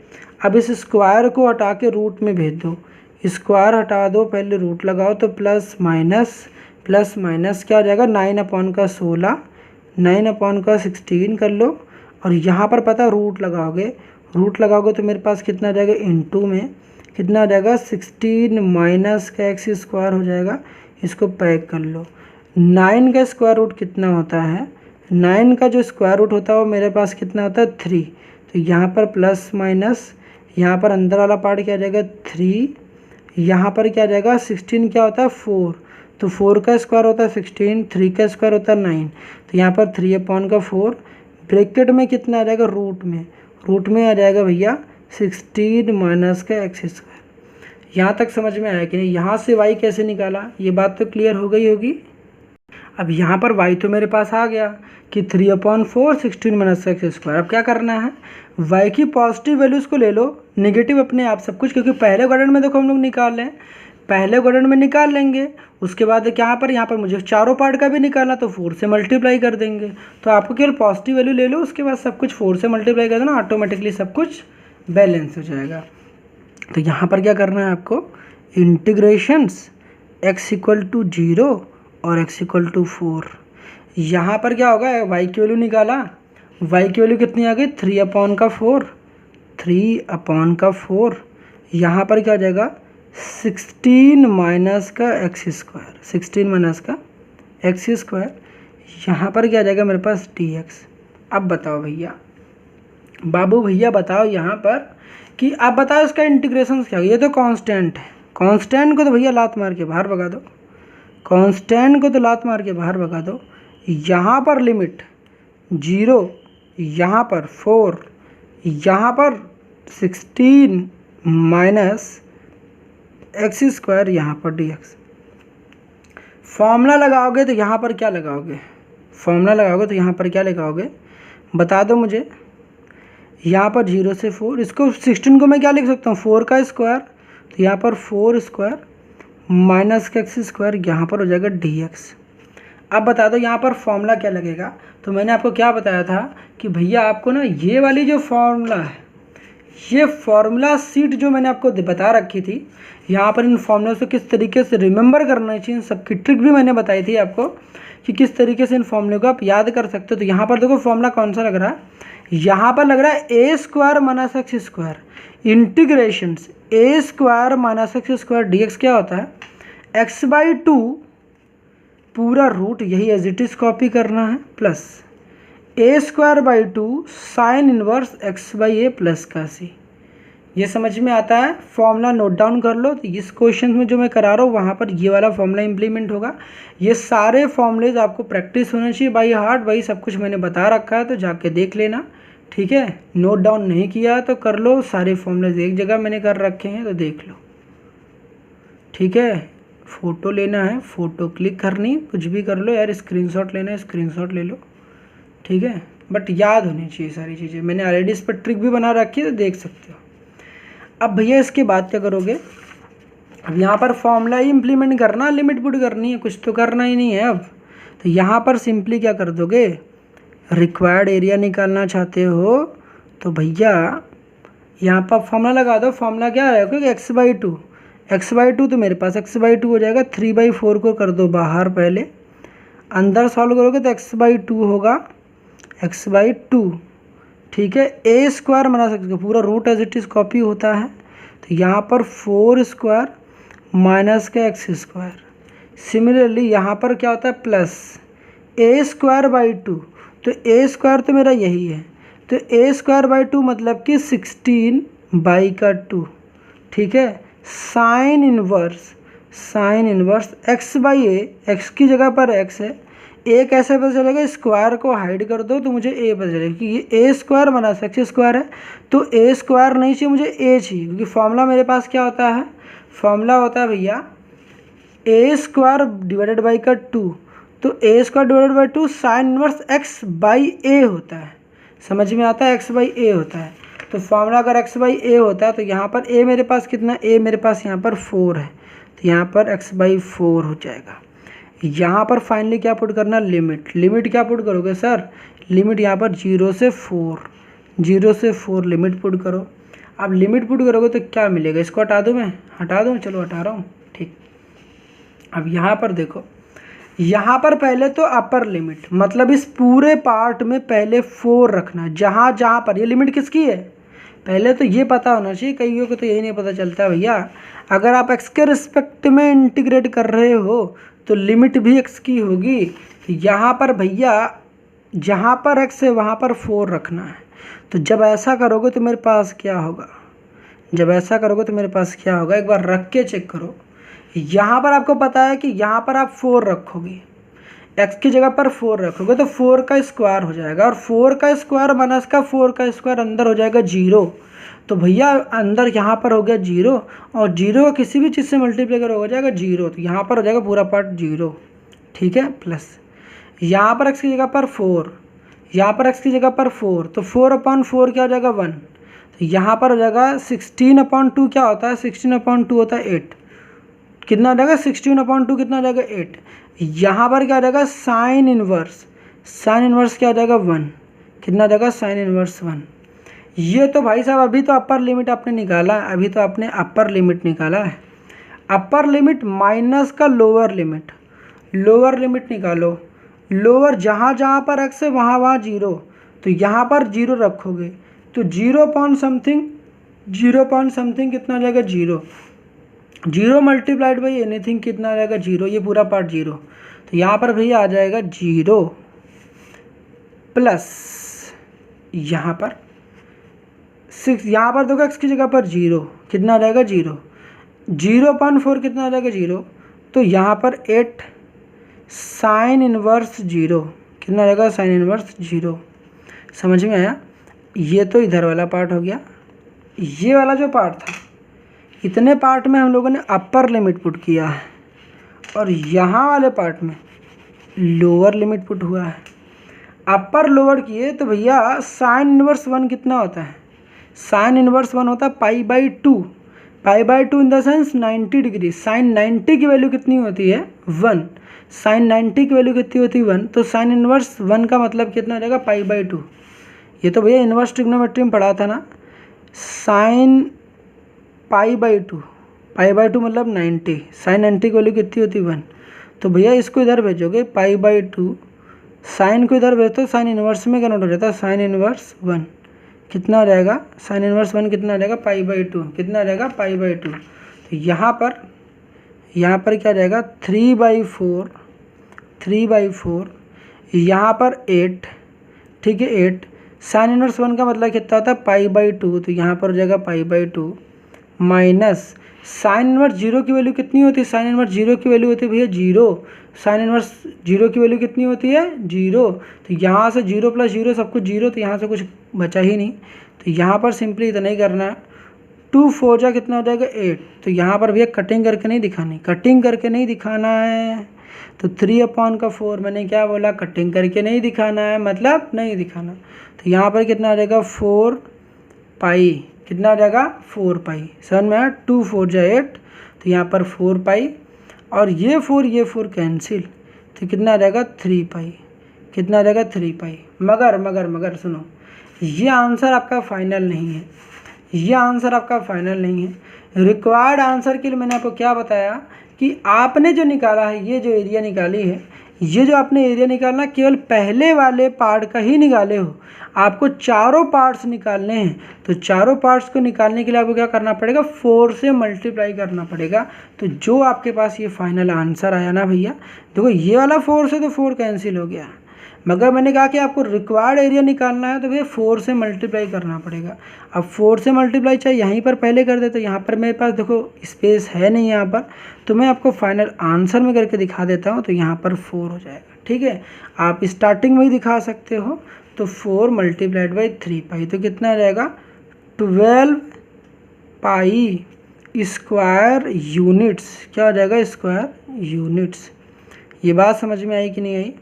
अब इस स्क्वायर को हटा के रूट में भेज दो, स्क्वायर हटा दो, पहले रूट लगाओ तो प्लस माइनस क्या हो जाएगा 9/16, 9/16 कर लो। और यहाँ पर पता रूट लगाओगे तो मेरे पास कितना आ जाएगा इंटू में कितना आ जाएगा 16 माइनस का एक्स स्क्वायर हो जाएगा। इसको पैक कर लो। 9 का स्क्वायर रूट कितना होता है, 9 का जो स्क्वायर रूट होता है वो मेरे पास कितना होता है 3। तो यहाँ पर प्लस माइनस, यहाँ पर अंदर वाला पार्ट क्या आ जाएगा 3, यहाँ पर क्या आ जाएगा 16 क्या होता है 4, तो 4 का स्क्वायर होता है 16, 3 का स्क्वायर होता है 9, तो यहाँ पर 3/4 ब्रैकेट में कितना आ जाएगा रूट में आ जाएगा भैया 16 माइनस का एक्स स्क्वायर। यहाँ तक समझ में आया कि नहीं। यहाँ से y कैसे निकाला, ये बात तो क्लियर हो गई होगी। अब यहाँ पर y तो मेरे पास आ गया कि 3/4 16 माइनस एक्स स्क्वायर। अब क्या करना है, y की पॉजिटिव वैल्यूज़ को ले लो, नेगेटिव अपने आप सब कुछ, क्योंकि पहले क्वाड्रेंट में देखो हम लोग निकाल लें, पहले क्वाड्रेंट में निकाल लेंगे। उसके बाद यहाँ पर मुझे चारों पार्ट का भी निकालना, तो 4 से मल्टीप्लाई कर देंगे। तो आपको केवल पॉजिटिव वैल्यू ले लो, उसके बाद सब कुछ 4 से मल्टीप्लाई कर देना, ऑटोमेटिकली सब कुछ बैलेंस हो जाएगा। तो यहाँ पर क्या करना है आपको, इंटीग्रेशंस x इक्वल टू 0 और x इक्वल टू 4। यहाँ पर क्या होगा, y की वैल्यू निकाला, y की वैल्यू कितनी आ गई 3/4। यहाँ पर क्या हो जाएगा 16 माइनस का एक्स स्क्वायर, 16 माइनस का एक्स स्क्वायर। यहाँ पर क्या आ जाएगा मेरे पास dx। अब बताओ बाबू भैया बताओ यहाँ पर कि आप बताओ इसका इंटीग्रेशन क्या होगा। ये तो कांस्टेंट है, कांस्टेंट को तो भैया लात मार के बाहर भगा दो, यहाँ पर लिमिट 0, यहाँ पर 4, यहाँ पर 16 माइनस एक्स स्क्वायर, यहाँ पर dx। फॉर्मूला लगाओगे तो यहाँ पर क्या लगाओगे, बता दो मुझे। यहाँ पर 0 से 4, इसको 16 को मैं क्या लिख सकता हूँ 4 का स्क्वायर, तो यहाँ पर 4 स्क्वायर माइनस का एक्स स्क्वायर, यहाँ पर हो जाएगा dx। अब बता दो यहाँ पर फॉर्मूला क्या लगेगा। तो मैंने आपको क्या बताया था कि भैया आपको ना ये वाली जो फॉर्मूला है, ये फॉर्मूला सीट जो मैंने आपको बता रखी थी, यहाँ पर इन फॉर्मूला को किस तरीके से रिमेंबर करना चाहिए, सबकी ट्रिक भी मैंने बताई थी आपको कि किस तरीके से इन फॉर्मूले को आप याद कर सकते हो। तो यहाँ पर देखो फॉर्मूला कौन सा लग रहा है, यहाँ पर लग रहा है a square minus X square integrations a square minus X square dx क्या होता है x/2 पूरा रूट, यही एज इट इज कॉपी करना है, plus a²/2 sine inverse x/a plus का c। ये समझ में आता है। फॉर्मूला नोट डाउन कर लो। तो इस क्वेश्चन में जो मैं करा रहा हूँ वहाँ पर ये वाला फॉर्मूला इंप्लीमेंट होगा। ये सारे फॉर्मूलेज आपको प्रैक्टिस होना चाहिए बाई हार्ट, वही सब कुछ मैंने बता रखा है, तो जाके देख लेना, ठीक है। नोट डाउन नहीं किया तो कर लो, सारे फॉर्मूलेज एक जगह मैंने कर रखे हैं तो देख लो, ठीक है। फ़ोटो लेना है, फ़ोटो क्लिक करनी, कुछ भी कर लो यार, स्क्रीनशॉट लेना है स्क्रीनशॉट ले लो, ठीक है। बट याद होनी चाहिए सारी चीज़ें, मैंने ऑलरेडी इस पर ट्रिक भी बना रखी है तो देख सकते हो। अब भैया इसके बाद क्या करोगे, अब यहाँ पर फॉर्मूला ही इम्प्लीमेंट करना, लिमिट पुट करनी है, कुछ तो करना ही नहीं है अब। तो यहाँ पर सिंपली क्या कर दोगे, रिक्वायर्ड एरिया निकालना चाहते हो तो भैया यहाँ पर फॉर्मूला लगा दो। फॉर्मूला क्या है, क्योंकि x/2 तो मेरे पास x/2 हो जाएगा, 3/4 को कर दो बाहर, पहले अंदर सॉल्व करोगे तो x/2 होगा, x/2, ठीक है। a स्क्वायर बना सकते हो, पूरा root as it is copy होता है, तो यहाँ पर 4 स्क्वायर माइनस का एक्स स्क्वायर। सिमिलरली यहाँ पर क्या होता है प्लस a²/2, तो a स्क्वायर तो मेरा यही है, तो a²/2 मतलब कि 16/2, ठीक है। साइन इनवर्स x/a, x की जगह पर x है, a कैसे पता चलेगा, स्क्वायर को हाइड कर दो तो मुझे a पता चलेगा कि ये a स्क्वायर बना एक्स स्क्वायर है, तो a स्क्वायर नहीं चाहिए मुझे a चाहिए, क्योंकि फॉर्मूला मेरे पास क्या होता है, फॉर्मूला होता है भैया a² डिवाइडेड बाई का 2, तो a² divided by 2 sine inverse x/a होता है। समझ में आता है, एक्स बाई ए होता है। तो फॉर्मूला अगर एक्स बाई ए होता है तो यहाँ पर ए मेरे पास कितना, ए मेरे पास यहाँ पर 4 है, तो यहाँ पर एक्स बाई 4 हो जाएगा। यहाँ पर फाइनली क्या पुट करना, लिमिट। लिमिट क्या पुट करोगे सर, लिमिट यहाँ पर 0 से 4 लिमिट पुट करो। अब लिमिट पुट करोगे तो क्या मिलेगा, इसको हटा दूँ मैं, हटा दूँ, चलो हटा रहा हूँ, ठीक। अब यहाँ पर देखो, यहाँ पर पहले तो अपर लिमिट, मतलब इस पूरे पार्ट में पहले 4 रखना, जहाँ जहाँ पर ये लिमिट किसकी है, पहले तो ये पता होना चाहिए। कईयों को तो यही नहीं पता चलता भैया, अगर आप x के रिस्पेक्ट में इंटीग्रेट कर रहे हो तो लिमिट भी x की होगी। तो यहाँ पर भैया जहाँ पर x है वहाँ पर 4 रखना है। तो जब ऐसा करोगे तो मेरे पास क्या होगा, जब ऐसा करोगे तो मेरे पास क्या होगा, एक बार रख के चेक करो। यहाँ पर आपको पता है कि यहाँ पर आप 4 रखोगे, x की जगह पर 4 रखोगे तो 4 का स्क्वायर हो जाएगा, और 4 का स्क्वायर माइनस का 4 का स्क्वायर अंदर हो जाएगा 0। तो भैया अंदर यहाँ पर हो गया 0, और 0 किसी भी चीज़ से मल्टीप्लाई करो हो जाएगा 0, तो यहाँ पर हो जाएगा पूरा पार्ट 0, ठीक है। प्लस यहाँ पर x की जगह पर 4, यहाँ पर x की जगह पर 4, तो 4/4 क्या हो जाएगा 1, तो यहाँ पर हो जाएगा 16/2 क्या होता है, 16/2 होता है 8, कितना हो जाएगा 16/2 कितना हो जाएगा 8। यहाँ पर क्या हो जाएगा साइन इनवर्स, साइन इनवर्स क्या हो जाएगा 1, कितना हो जाएगा साइन इनवर्स 1। ये तो भाई साहब अभी तो अपर लिमिट आपने निकाला है, अभी तो आपने अपर लिमिट निकाला है। अपर लिमिट माइनस का लोअर लिमिट, लोअर लिमिट निकालो। लोअर जहाँ जहाँ पर x है वहाँ वहाँ 0, तो यहाँ पर 0 रखोगे तो 0.समथिंग कितना हो जाएगा 0, 0 मल्टीप्लाइड बाई एनीथिंग कितना आ जाएगा 0, ये पूरा पार्ट 0। तो यहाँ पर भैया आ जाएगा 0 प्लस यहाँ पर 6, यहाँ पर देखो x की जगह पर 0 कितना आ जाएगा 0, 0/4 कितना आ जाएगा 0, तो यहाँ पर 8 साइन इनवर्स 0 कितना आ जाएगा साइन इनवर्स 0। समझ में आया, ये तो इधर वाला पार्ट हो गया। ये वाला जो पार्ट था, इतने पार्ट में हम लोगों ने अपर लिमिट पुट किया है, और यहाँ वाले पार्ट में लोअर लिमिट पुट हुआ है। अपर लोअर किए तो भैया साइन इनवर्स 1 कितना होता है, साइन इनवर्स 1 होता है π/2, π/2 in the sense 90 degree. Sine 90 की वैल्यू कितनी होती है 1, साइन 90 की वैल्यू कितनी होती है 1, तो साइन इनवर्स 1 का मतलब कितना हो जाएगा π/2। ये तो भैया इनवर्स ट्रिग्नोमेट्री में पढ़ा था ना, साइन π/2, π/2 मतलब 90, साइन 90 की वैल्यू कितनी होती है 1, तो भैया इसको इधर भेजोगे π/2, साइन को इधर भेजो साइन इनवर्स में कन्वर्ट हो जाता है, साइन इनवर्स 1 कितना हो जाएगा, साइन इनवर्स 1 कितना हो जाएगा π/2, कितना हो जाएगा π/2। तो यहाँ पर क्या जाएगा 3/4, यहाँ पर 8, ठीक है 8, साइन इनवर्स 1 का मतलब कितना होता है π/2, तो यहाँ पर हो जाएगा π/2 माइनस साइन इनवर्स 0 की वैल्यू कितनी होती है, साइन इनवर्स 0 की वैल्यू होती है भैया 0, साइन इनवर्स 0 की वैल्यू कितनी होती है 0, तो यहाँ से 0 + 0 सब कुछ 0, तो यहाँ से कुछ बचा ही नहीं। तो यहाँ पर सिंपली इतना ही करना है, 2 4 जा कितना हो जाएगा 8, तो यहाँ पर भैया कटिंग करके नहीं दिखानी, कटिंग करके नहीं दिखाना है। तो 3/4 मैंने क्या बोला, कटिंग करके नहीं दिखाना है, मतलब नहीं दिखाना। तो यहाँ पर कितना आ जाएगा 4π, कितना आ जाएगा 4π, समझ में आया, 2 4 जा 8, तो यहाँ पर 4π, और ये 4 कैंसिल, तो कितना आ जाएगा 3π, कितना आ जाएगा 3π। मगर सुनो, ये आंसर आपका फाइनल नहीं है, ये आंसर आपका फाइनल नहीं है। रिक्वायर्ड आंसर के लिए मैंने आपको क्या बताया कि आपने जो निकाला है, ये जो एरिया निकाली है, ये जो आपने एरिया निकालना केवल पहले वाले पार्ट का ही निकाले हो, आपको चारों पार्ट्स निकालने हैं। तो चारों पार्ट्स को निकालने के लिए आपको क्या करना पड़ेगा, 4 से मल्टीप्लाई करना पड़ेगा। तो जो आपके पास ये फाइनल आंसर आया ना भैया, देखो ये वाला 4 से तो 4 कैंसिल हो गया, मगर मैंने कहा कि आपको रिक्वायर्ड एरिया निकालना है तो भैया 4 से मल्टीप्लाई करना पड़ेगा। अब 4 से मल्टीप्लाई चाहे यहीं पर पहले कर दे, तो यहाँ पर मेरे पास देखो स्पेस है नहीं यहाँ पर, तो मैं आपको फाइनल आंसर में करके दिखा देता हूँ। तो यहाँ पर 4 हो जाएगा, ठीक है, आप स्टार्टिंग में ही दिखा सकते हो। तो 4 × 3π, तो कितना आ जाएगा 12π स्क्वायर यूनिट्स, क्या हो जाएगा स्क्वायर यूनिट्स। ये बात समझ में आई कि नहीं आई।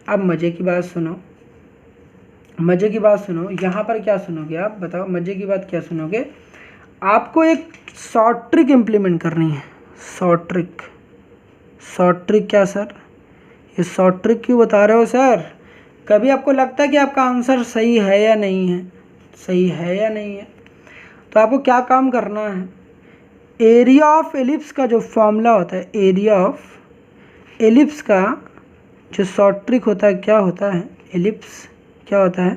अब मज़े की बात सुनो, मज़े की बात सुनो, यहाँ पर क्या सुनोगे आप बताओ, मज़े की बात क्या सुनोगे, आपको एक शॉर्ट ट्रिक इम्प्लीमेंट करनी है। शॉर्ट ट्रिक, शॉर्ट ट्रिक क्या सर, ये शॉर्ट ट्रिक क्यों बता रहे हो सर? कभी आपको लगता है कि आपका आंसर सही है या नहीं है, सही है या नहीं है, तो आपको क्या काम करना है, एरिया ऑफ एलिप्स का जो फॉर्मूला होता है, एरिया ऑफ एलिप्स का जो शॉर्ट ट्रिक होता है क्या होता है, एलिप्स क्या होता है,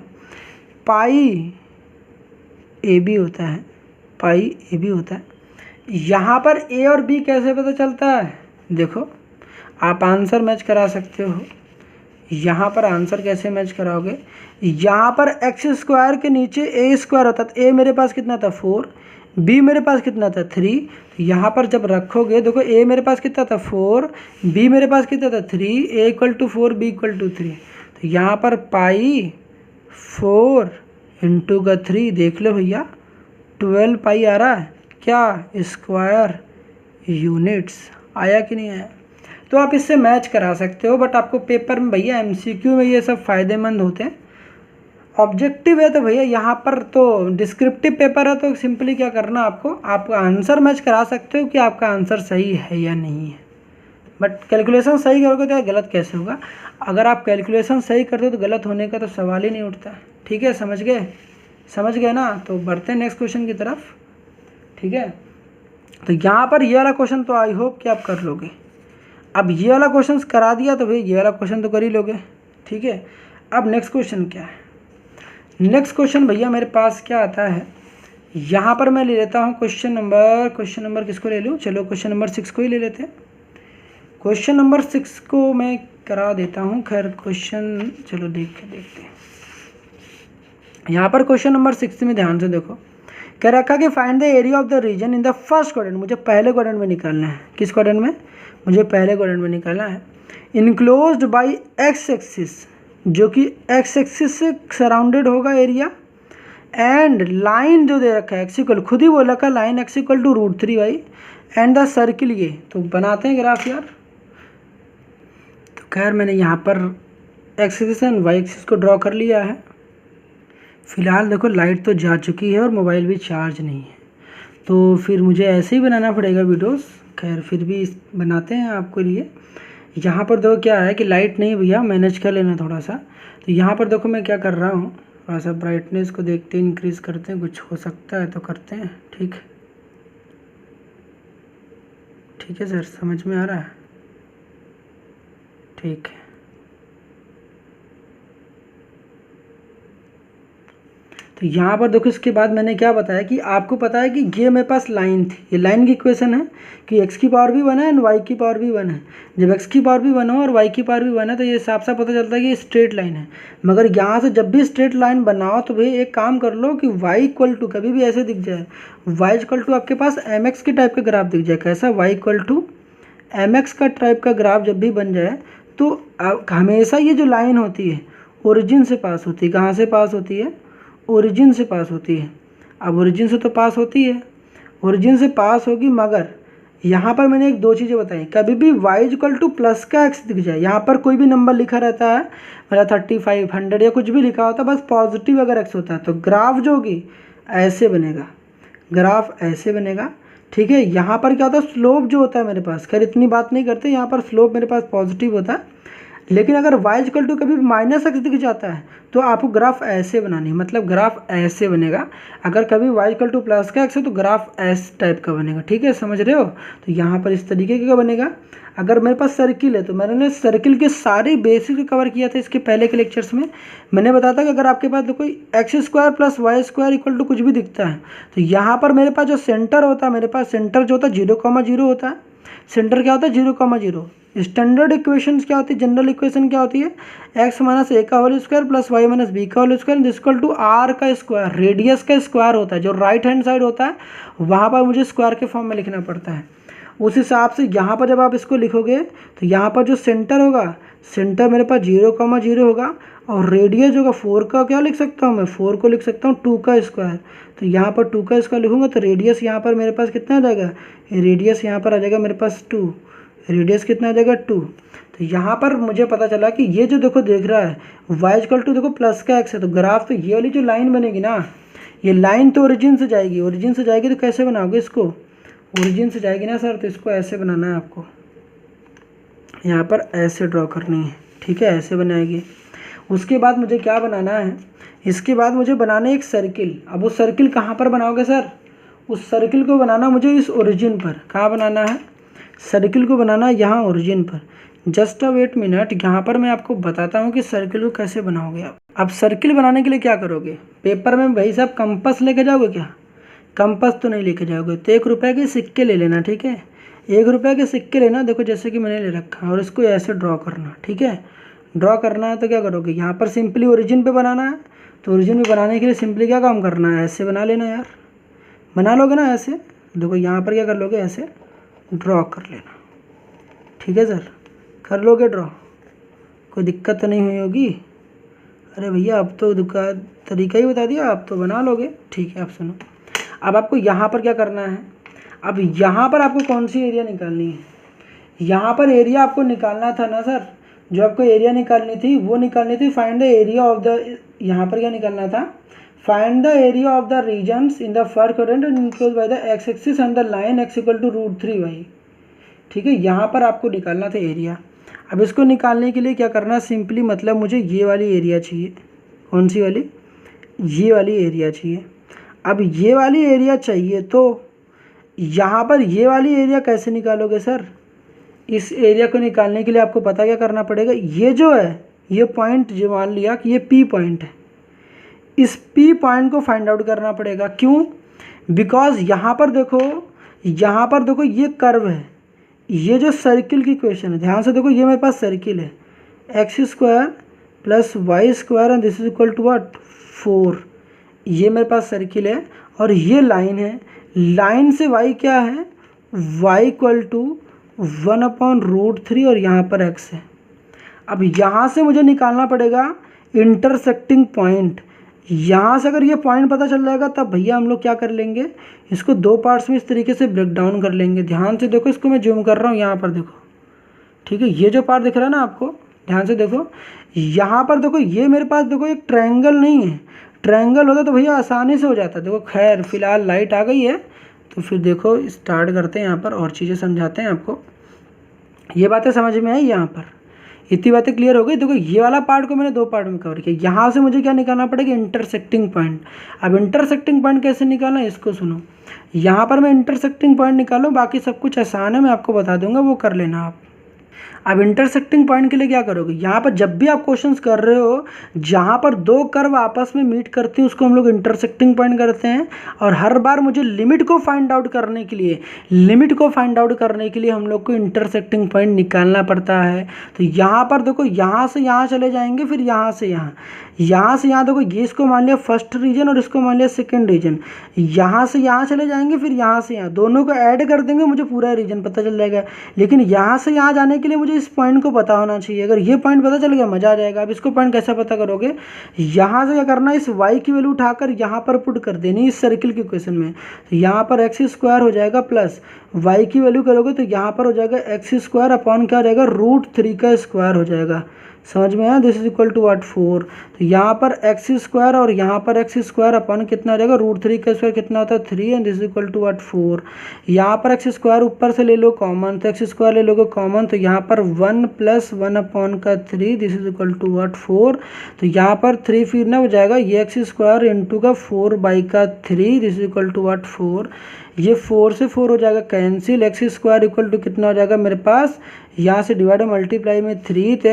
पाई ए बी होता है, पाई ए बी होता है। यहाँ पर ए और बी कैसे पता चलता है, देखो आप आंसर मैच करा सकते हो, यहाँ पर आंसर कैसे मैच कराओगे, यहाँ पर एक्स स्क्वायर के नीचे ए स्क्वायर होता था, ए मेरे पास कितना था 4, बी मेरे पास कितना था 3, तो यहाँ पर जब रखोगे देखो ए मेरे पास कितना था 4, बी मेरे पास कितना था 3, A equal to 4 B equal to 3, तो यहाँ पर पाई 4 इंटू का 3, देख लो भैया 12 पाई आ रहा है क्या, स्क्वायर यूनिट्स, आया कि नहीं आया? तो आप इससे मैच करा सकते हो, बट आपको पेपर में भैया एमसीक्यू में ये सब फ़ायदेमंद होते हैं। ऑब्जेक्टिव है तो भैया यहाँ पर तो डिस्क्रिप्टिव पेपर है, तो सिंपली क्या करना आपको, आप आंसर मैच करा सकते हो कि आपका आंसर सही है या नहीं है, बट कैलकुलेशन सही करोगे तो गलत कैसे होगा? अगर आप कैलकुलेशन सही करते हो तो गलत होने का तो सवाल ही नहीं उठता। ठीक है, समझ गए, समझ गए ना? तो बढ़ते हैं नेक्स्ट क्वेश्चन की तरफ। ठीक है, तो यहाँ पर ये वाला क्वेश्चन तो आई होप कि आप कर लोगे। अब ये वाला क्वेश्चन करा दिया तो भैया ये वाला क्वेश्चन तो कर ही लोगे। ठीक है, अब नेक्स्ट क्वेश्चन क्या है, नेक्स्ट क्वेश्चन भैया मेरे पास क्या आता है, यहाँ पर मैं ले लेता हूँ क्वेश्चन नंबर किसको ले लूँ, चलो क्वेश्चन नंबर 6 को ही ले लेते हैं। क्वेश्चन नंबर 6 को मैं करा देता हूँ, खैर क्वेश्चन चलो देखते हैं। यहाँ पर क्वेश्चन नंबर 6 में ध्यान से देखो, कह रखा कि find the area of the region in the first quadrant, मुझे पहले क्वाड्रेंट में निकालना है। किस क्वाड्रेंट में? मुझे पहले क्वाड्रेंट में निकालना है। इनक्लोज्ड बाय एक्स एक्सिस, जो कि एक्स एक्सिस से सराउंडेड होगा एरिया, एंड लाइन जो दे रखा है एक्स इक्वल, खुद ही बोला का line X equal to √3y, and the circle, ये तो बनाते हैं ग्राफ यार। तो खैर मैंने यहाँ पर X axis and Y axis को ड्रॉ कर लिया है। फ़िलहाल देखो लाइट तो जा चुकी है और मोबाइल भी चार्ज नहीं है, तो फिर मुझे ऐसे ही बनाना पड़ेगा वीडियोस। खैर फिर भी बनाते हैं आपके लिए। यहाँ पर देखो क्या है कि लाइट नहीं भैया, मैनेज कर लेना थोड़ा सा। तो यहाँ पर देखो मैं क्या कर रहा हूँ, थोड़ा सा ब्राइटनेस को देखते हैं, इंक्रीज़ करते हैं, कुछ हो सकता है तो करते हैं। ठीक है सर, समझ में आ रहा है? ठीक है, तो यहाँ पर देखो इसके बाद मैंने क्या बताया कि आपको पता है कि ये मेरे पास लाइन थी, ये लाइन की इक्वेशन है कि x की पावर भी 1 है एंड y की पावर भी 1 है। जब x की पावर भी 1 हो और y की पावर भी 1 है तो ये साफ साफ पता चलता है कि ये स्ट्रेट लाइन है। मगर यहाँ से जब भी स्ट्रेट लाइन बनाओ तो भाई एक काम कर लो कि y इक्वल टू कभी भी ऐसे दिख जाए, y इक्वल टू आपके पास mx के टाइप का ग्राफ दिख जाए। कैसा? y इक्वल टू mx का टाइप का ग्राफ जब भी बन जाए तो हमेशा ये जो लाइन होती है ओरिजिन से पास होती है। कहाँ से पास होती है? ओरिजिन से पास होती है। अब ओरिजिन से तो पास होती है, ओरिजिन से पास होगी, मगर यहाँ पर मैंने एक दो चीज़ें बताई, कभी भी y इक्वल टू प्लस का x दिख जाए, यहाँ पर कोई भी नंबर लिखा रहता है मतलब 35, 100 या कुछ भी लिखा होता है, बस पॉजिटिव अगर x होता है तो ग्राफ जो होगी ऐसे बनेगा, ग्राफ ऐसे बनेगा। ठीक है, यहाँ पर क्या होता है, स्लोप जो होता है मेरे पास, खैर इतनी बात नहीं करते, यहाँ पर स्लोप मेरे पास पॉजिटिव होता है। लेकिन अगर y इक्वल टू कभी -x दिख जाता है तो आपको ग्राफ ऐसे बनानी है, मतलब ग्राफ ऐसे बनेगा। अगर कभी y इक्वल टू प्लस का x है तो ग्राफ ऐसे टाइप का बनेगा। ठीक है, समझ रहे हो? तो यहाँ पर इस तरीके का बनेगा। अगर मेरे पास सर्किल है तो मैंने सर्किल के सारे बेसिक कवर किया था इसके पहले के लेक्चर्स में। मैंने बताया था कि अगर आपके पास कोई x² + y² इक्वल टू कुछ भी दिखता है तो यहाँ पर मेरे पास जो सेंटर होता है, मेरे पास सेंटर जो होता है 0,0 होता है। सेंटर क्या होता है? 0,0। स्टैंडर्ड इक्वेशंस क्या होती है, जनरल इक्वेशन क्या होती है? x - a का whole square plus y - b का whole square equal to r का स्क्वायर, रेडियस का स्क्वायर होता है। जो राइट हैंड साइड होता है वहाँ पर मुझे स्क्वायर के फॉर्म में लिखना पड़ता है। उस हिसाब से यहाँ पर जब आप इसको लिखोगे तो यहाँ पर जो सेंटर होगा, सेंटर मेरे पास 0,0 होगा, और रेडियस होगा 4 का, क्या लिख सकता हूँ मैं? 4 को लिख सकता हूँ 2 का स्क्वायर। तो यहाँ पर 2 का स्क्वायर लिखूँगा तो रेडियस यहाँ पर मेरे पास कितना आ जाएगा? रेडियस यहाँ पर आ जाएगा मेरे पास 2, रेडियस कितना आ जाएगा? 2। तो तो यहाँ पर मुझे पता चला कि ये जो देखो देख रहा है y इक्वल टू देखो प्लस का x है, तो ग्राफ तो ये वाली जो लाइन बनेगी ना, ये लाइन तो ओरिजिन से जाएगी, ओरिजिन से जाएगी तो कैसे बनाओगे इसको, ओरिजिन से जाएगी ना सर, तो इसको ऐसे बनाना है आपको, यहाँ पर ऐसे ड्रॉ करनी है, ठीक है, ऐसे बनाएगी। उसके बाद मुझे क्या बनाना है, इसके बाद मुझे बनाना है एक सर्किल। अब वो सर्किल कहाँ पर बनाओगे सर, उस सर्किल को बनाना मुझे इस ओरिजिन पर, कहाँ बनाना है, सर्किल को बनाना है यहाँ ओरिजिन पर। जस्ट अ वेट मिनट, यहाँ पर मैं आपको बताता हूँ कि सर्किल को कैसे बनाओगे आप। अब सर्किल बनाने के लिए क्या करोगे, पेपर में भाई साहब कंपास लेके जाओगे क्या, कंपास तो नहीं लेके जाओगे, तो 1 रुपये के सिक्के ले लेना, ठीक है, 1 रुपये के सिक्के लेना, देखो जैसे कि मैंने ले रखा है, और इसको ऐसे ड्रॉ करना, ठीक है, ड्रॉ करना है तो क्या करोगे, यहाँ पर सिंपली ओरिजिन पे बनाना है, तो ओरिजिन पे बनाने के लिए सिंपली क्या काम करना है, ऐसे बना लेना यार, बना लोगे ना ऐसे, देखो यहाँ पर क्या कर लोगे, ऐसे ड्रॉ कर लेना, ठीक है सर, कर लोगे ड्रॉ, कोई दिक्कत तो नहीं हुई होगी। अरे भैया अब तो दुकान तरीका ही बता दिया, आप तो बना लोगे, ठीक है। आप सुनो, अब आपको यहाँ पर क्या करना है, अब यहाँ पर आपको कौन सी एरिया निकालनी है, यहाँ पर एरिया आपको निकालना था ना सर, जो आपको एरिया निकालनी थी वो निकालनी थी, find the area of the, यहाँ पर क्या निकालना था, find the area of the regions in the first quadrant and enclose by the x axis and the line x equal to √3y, ठीक है, यहाँ पर आपको निकालना था एरिया। अब इसको निकालने के लिए क्या करना, सिंपली मतलब मुझे ये वाली एरिया चाहिए, कौन सी वाली, ये वाली एरिया चाहिए। अब ये वाली एरिया चाहिए तो यहाँ पर ये वाली एरिया कैसे निकालोगे सर, इस एरिया को निकालने के लिए आपको पता क्या करना पड़ेगा, ये जो है ये पॉइंट, जो मान लिया कि ये P पॉइंट है, इस P पॉइंट को फाइंड आउट करना पड़ेगा, क्यों, बिकॉज यहाँ पर देखो, यहाँ पर देखो ये कर्व है, ये जो सर्किल की क्वेश्चन है, ध्यान से देखो, ये मेरे पास सर्किल है, x² plus y² and this is equal to what 4, ये मेरे पास सर्किल है, और ये लाइन है, लाइन से y क्या है, y इक्वल टू 1/√3 और यहाँ पर x है। अब यहाँ से मुझे निकालना पड़ेगा इंटरसेक्टिंग पॉइंट, यहाँ से अगर ये पॉइंट पता चल जाएगा तब भैया हम लोग क्या कर लेंगे, इसको 2 पार्ट्स में इस तरीके से ब्रेक डाउन कर लेंगे। ध्यान से देखो, इसको मैं जूम कर रहा हूँ, यहाँ पर देखो, ठीक है, ये जो पार्ट दिख रहा है ना आपको, ध्यान से देखो, यहाँ पर देखो, ये मेरे पास देखो एक ट्रायंगल नहीं है, ट्रायंगल होता तो भैया आसानी से हो जाता, देखो खैर फिलहाल लाइट आ गई है, तो फिर देखो स्टार्ट करते हैं, यहाँ पर और चीज़ें समझाते हैं आपको, ये बातें समझ में आई, यहाँ पर इतनी बातें क्लियर हो गई। देखो ये वाला पार्ट को मैंने 2 पार्ट में कवर किया, यहाँ से मुझे क्या निकालना पड़ेगा, इंटरसेक्टिंग पॉइंट। अब इंटरसेक्टिंग पॉइंट कैसे निकालना है, इसको सुनो, यहाँ पर मैं इंटरसेक्टिंग पॉइंट निकालूँ, बाकी सब कुछ आसान है, मैं आपको बता दूंगा, वो कर लेना आप। अब इंटरसेक्टिंग पॉइंट के लिए क्या करोगे, यहाँ पर जब भी आप क्वेश्चंस कर रहे हो जहाँ पर 2 कर्व आपस में मीट करती हैं उसको हम लोग इंटरसेक्टिंग पॉइंट करते हैं, और हर बार मुझे लिमिट को फाइंड आउट करने के लिए, हम लोग को इंटरसेक्टिंग पॉइंट निकालना पड़ता है। तो यहाँ पर देखो, यहाँ से यहाँ चले जाएंगे, फिर यहाँ से यहाँ, यहाँ से यहाँ, देखो ये इसको मान लिया फर्स्ट रीजन और इसको मान लिया सेकंड रीजन, यहाँ से यहाँ चले जाएंगे, फिर यहाँ से यहाँ, दोनों को ऐड कर देंगे, मुझे पूरा रीजन पता चल जाएगा। लेकिन यहाँ से यहाँ जाने के लिए मुझे इस पॉइंट को पता होना चाहिए, अगर ये पॉइंट पता चल गया मज़ा आ जाएगा। अब इसको पॉइंट कैसे पता करोगे, यहाँ से क्या करना है, इस y की वैल्यू उठाकर यहाँ पर पुट कर देनी इस सर्किल के क्वेश्चन में, तो यहाँ पर x² हो जाएगा प्लस y की वैल्यू करोगे तो यहाँ पर हो जाएगा x² अपॉन क्या हो जाएगा, √3 का स्क्वायर हो जाएगा, समझ में आया, this is equal to what 4। तो यहाँ पर x² और यहाँ पर x² अपॉन कितना हो जाएगा, √3 का स्क्वायर कितना होता है 3 and this is equal to what 4। यहाँ पर x² ऊपर से ले लो कॉमन, तो x² ले लोगे कॉमन, तो यहाँ पर 1 + 1/3 this is equal to what 4। तो यहाँ पर 3 फिर ना हो जाएगा, ये x² इंटू का 4/3 this is equal to what 4। ये 4 से 4 हो जाएगा कैंसिल, x² इक्वल टू कितना हो जाएगा मेरे पास, यहाँ से डिवाइड मल्टीप्लाई में 3, तो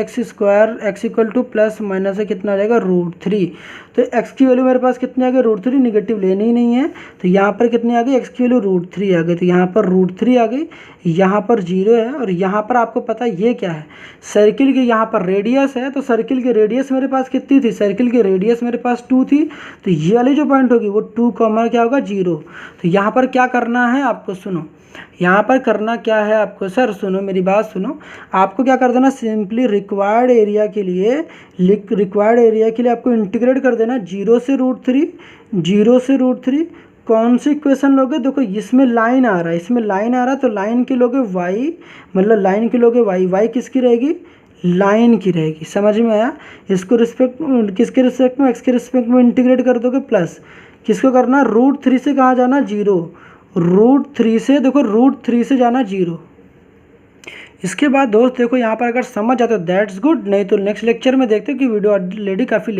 x equal two plus minus से कितना आ जाएगा, √3। तो x की वैल्यू मेरे पास कितनी आ गई, √3, निगेटिव लेनी ही नहीं है, तो यहाँ पर कितनी आ गई, x की वैल्यू √3 आ गई, तो यहाँ पर √3 आ गई, यहाँ पर 0 है, और यहाँ पर आपको पता है ये क्या है, सर्किल की यहाँ पर रेडियस है, तो सर्किल की रेडियस मेरे पास कितनी थी, सर्किल की रेडियस मेरे पास 2 थी, तो ये वाली जो पॉइंट होगी वो 2, क्या होगा 0। तो यहाँ पर क्या करना है आपको, सुनो, यहाँ पर करना क्या है आपको, सर सुनो मेरी बात सुनो, आपको क्या कर देना, सिंपली रिक्वायर्ड एरिया के लिए आपको इंटीग्रेट कर देना 0 से √3, कौन सी इक्वेशन लोगे, देखो इसमें लाइन आ रहा है, तो लाइन के लोगे y, मतलब लाइन के लोगे y किसकी रहेगी, लाइन की रहेगी। समझ में आया? इसको रिस्पेक्ट किसके रिस्पेक्ट में, एक्स के रिस्पेक्ट में इंटीग्रेट कर दोगे प्लस किसको करना, √3 से कहाँ जाना, 0, √3 से देखो √3 से जाना 0। इसके बाद दोस्त देखो यहाँ पर अगर समझ जाते हो दैट्स गुड, नहीं तो नेक्स्ट लेक्चर में देखते हो कि वीडियो ऑलरेडी काफ़ी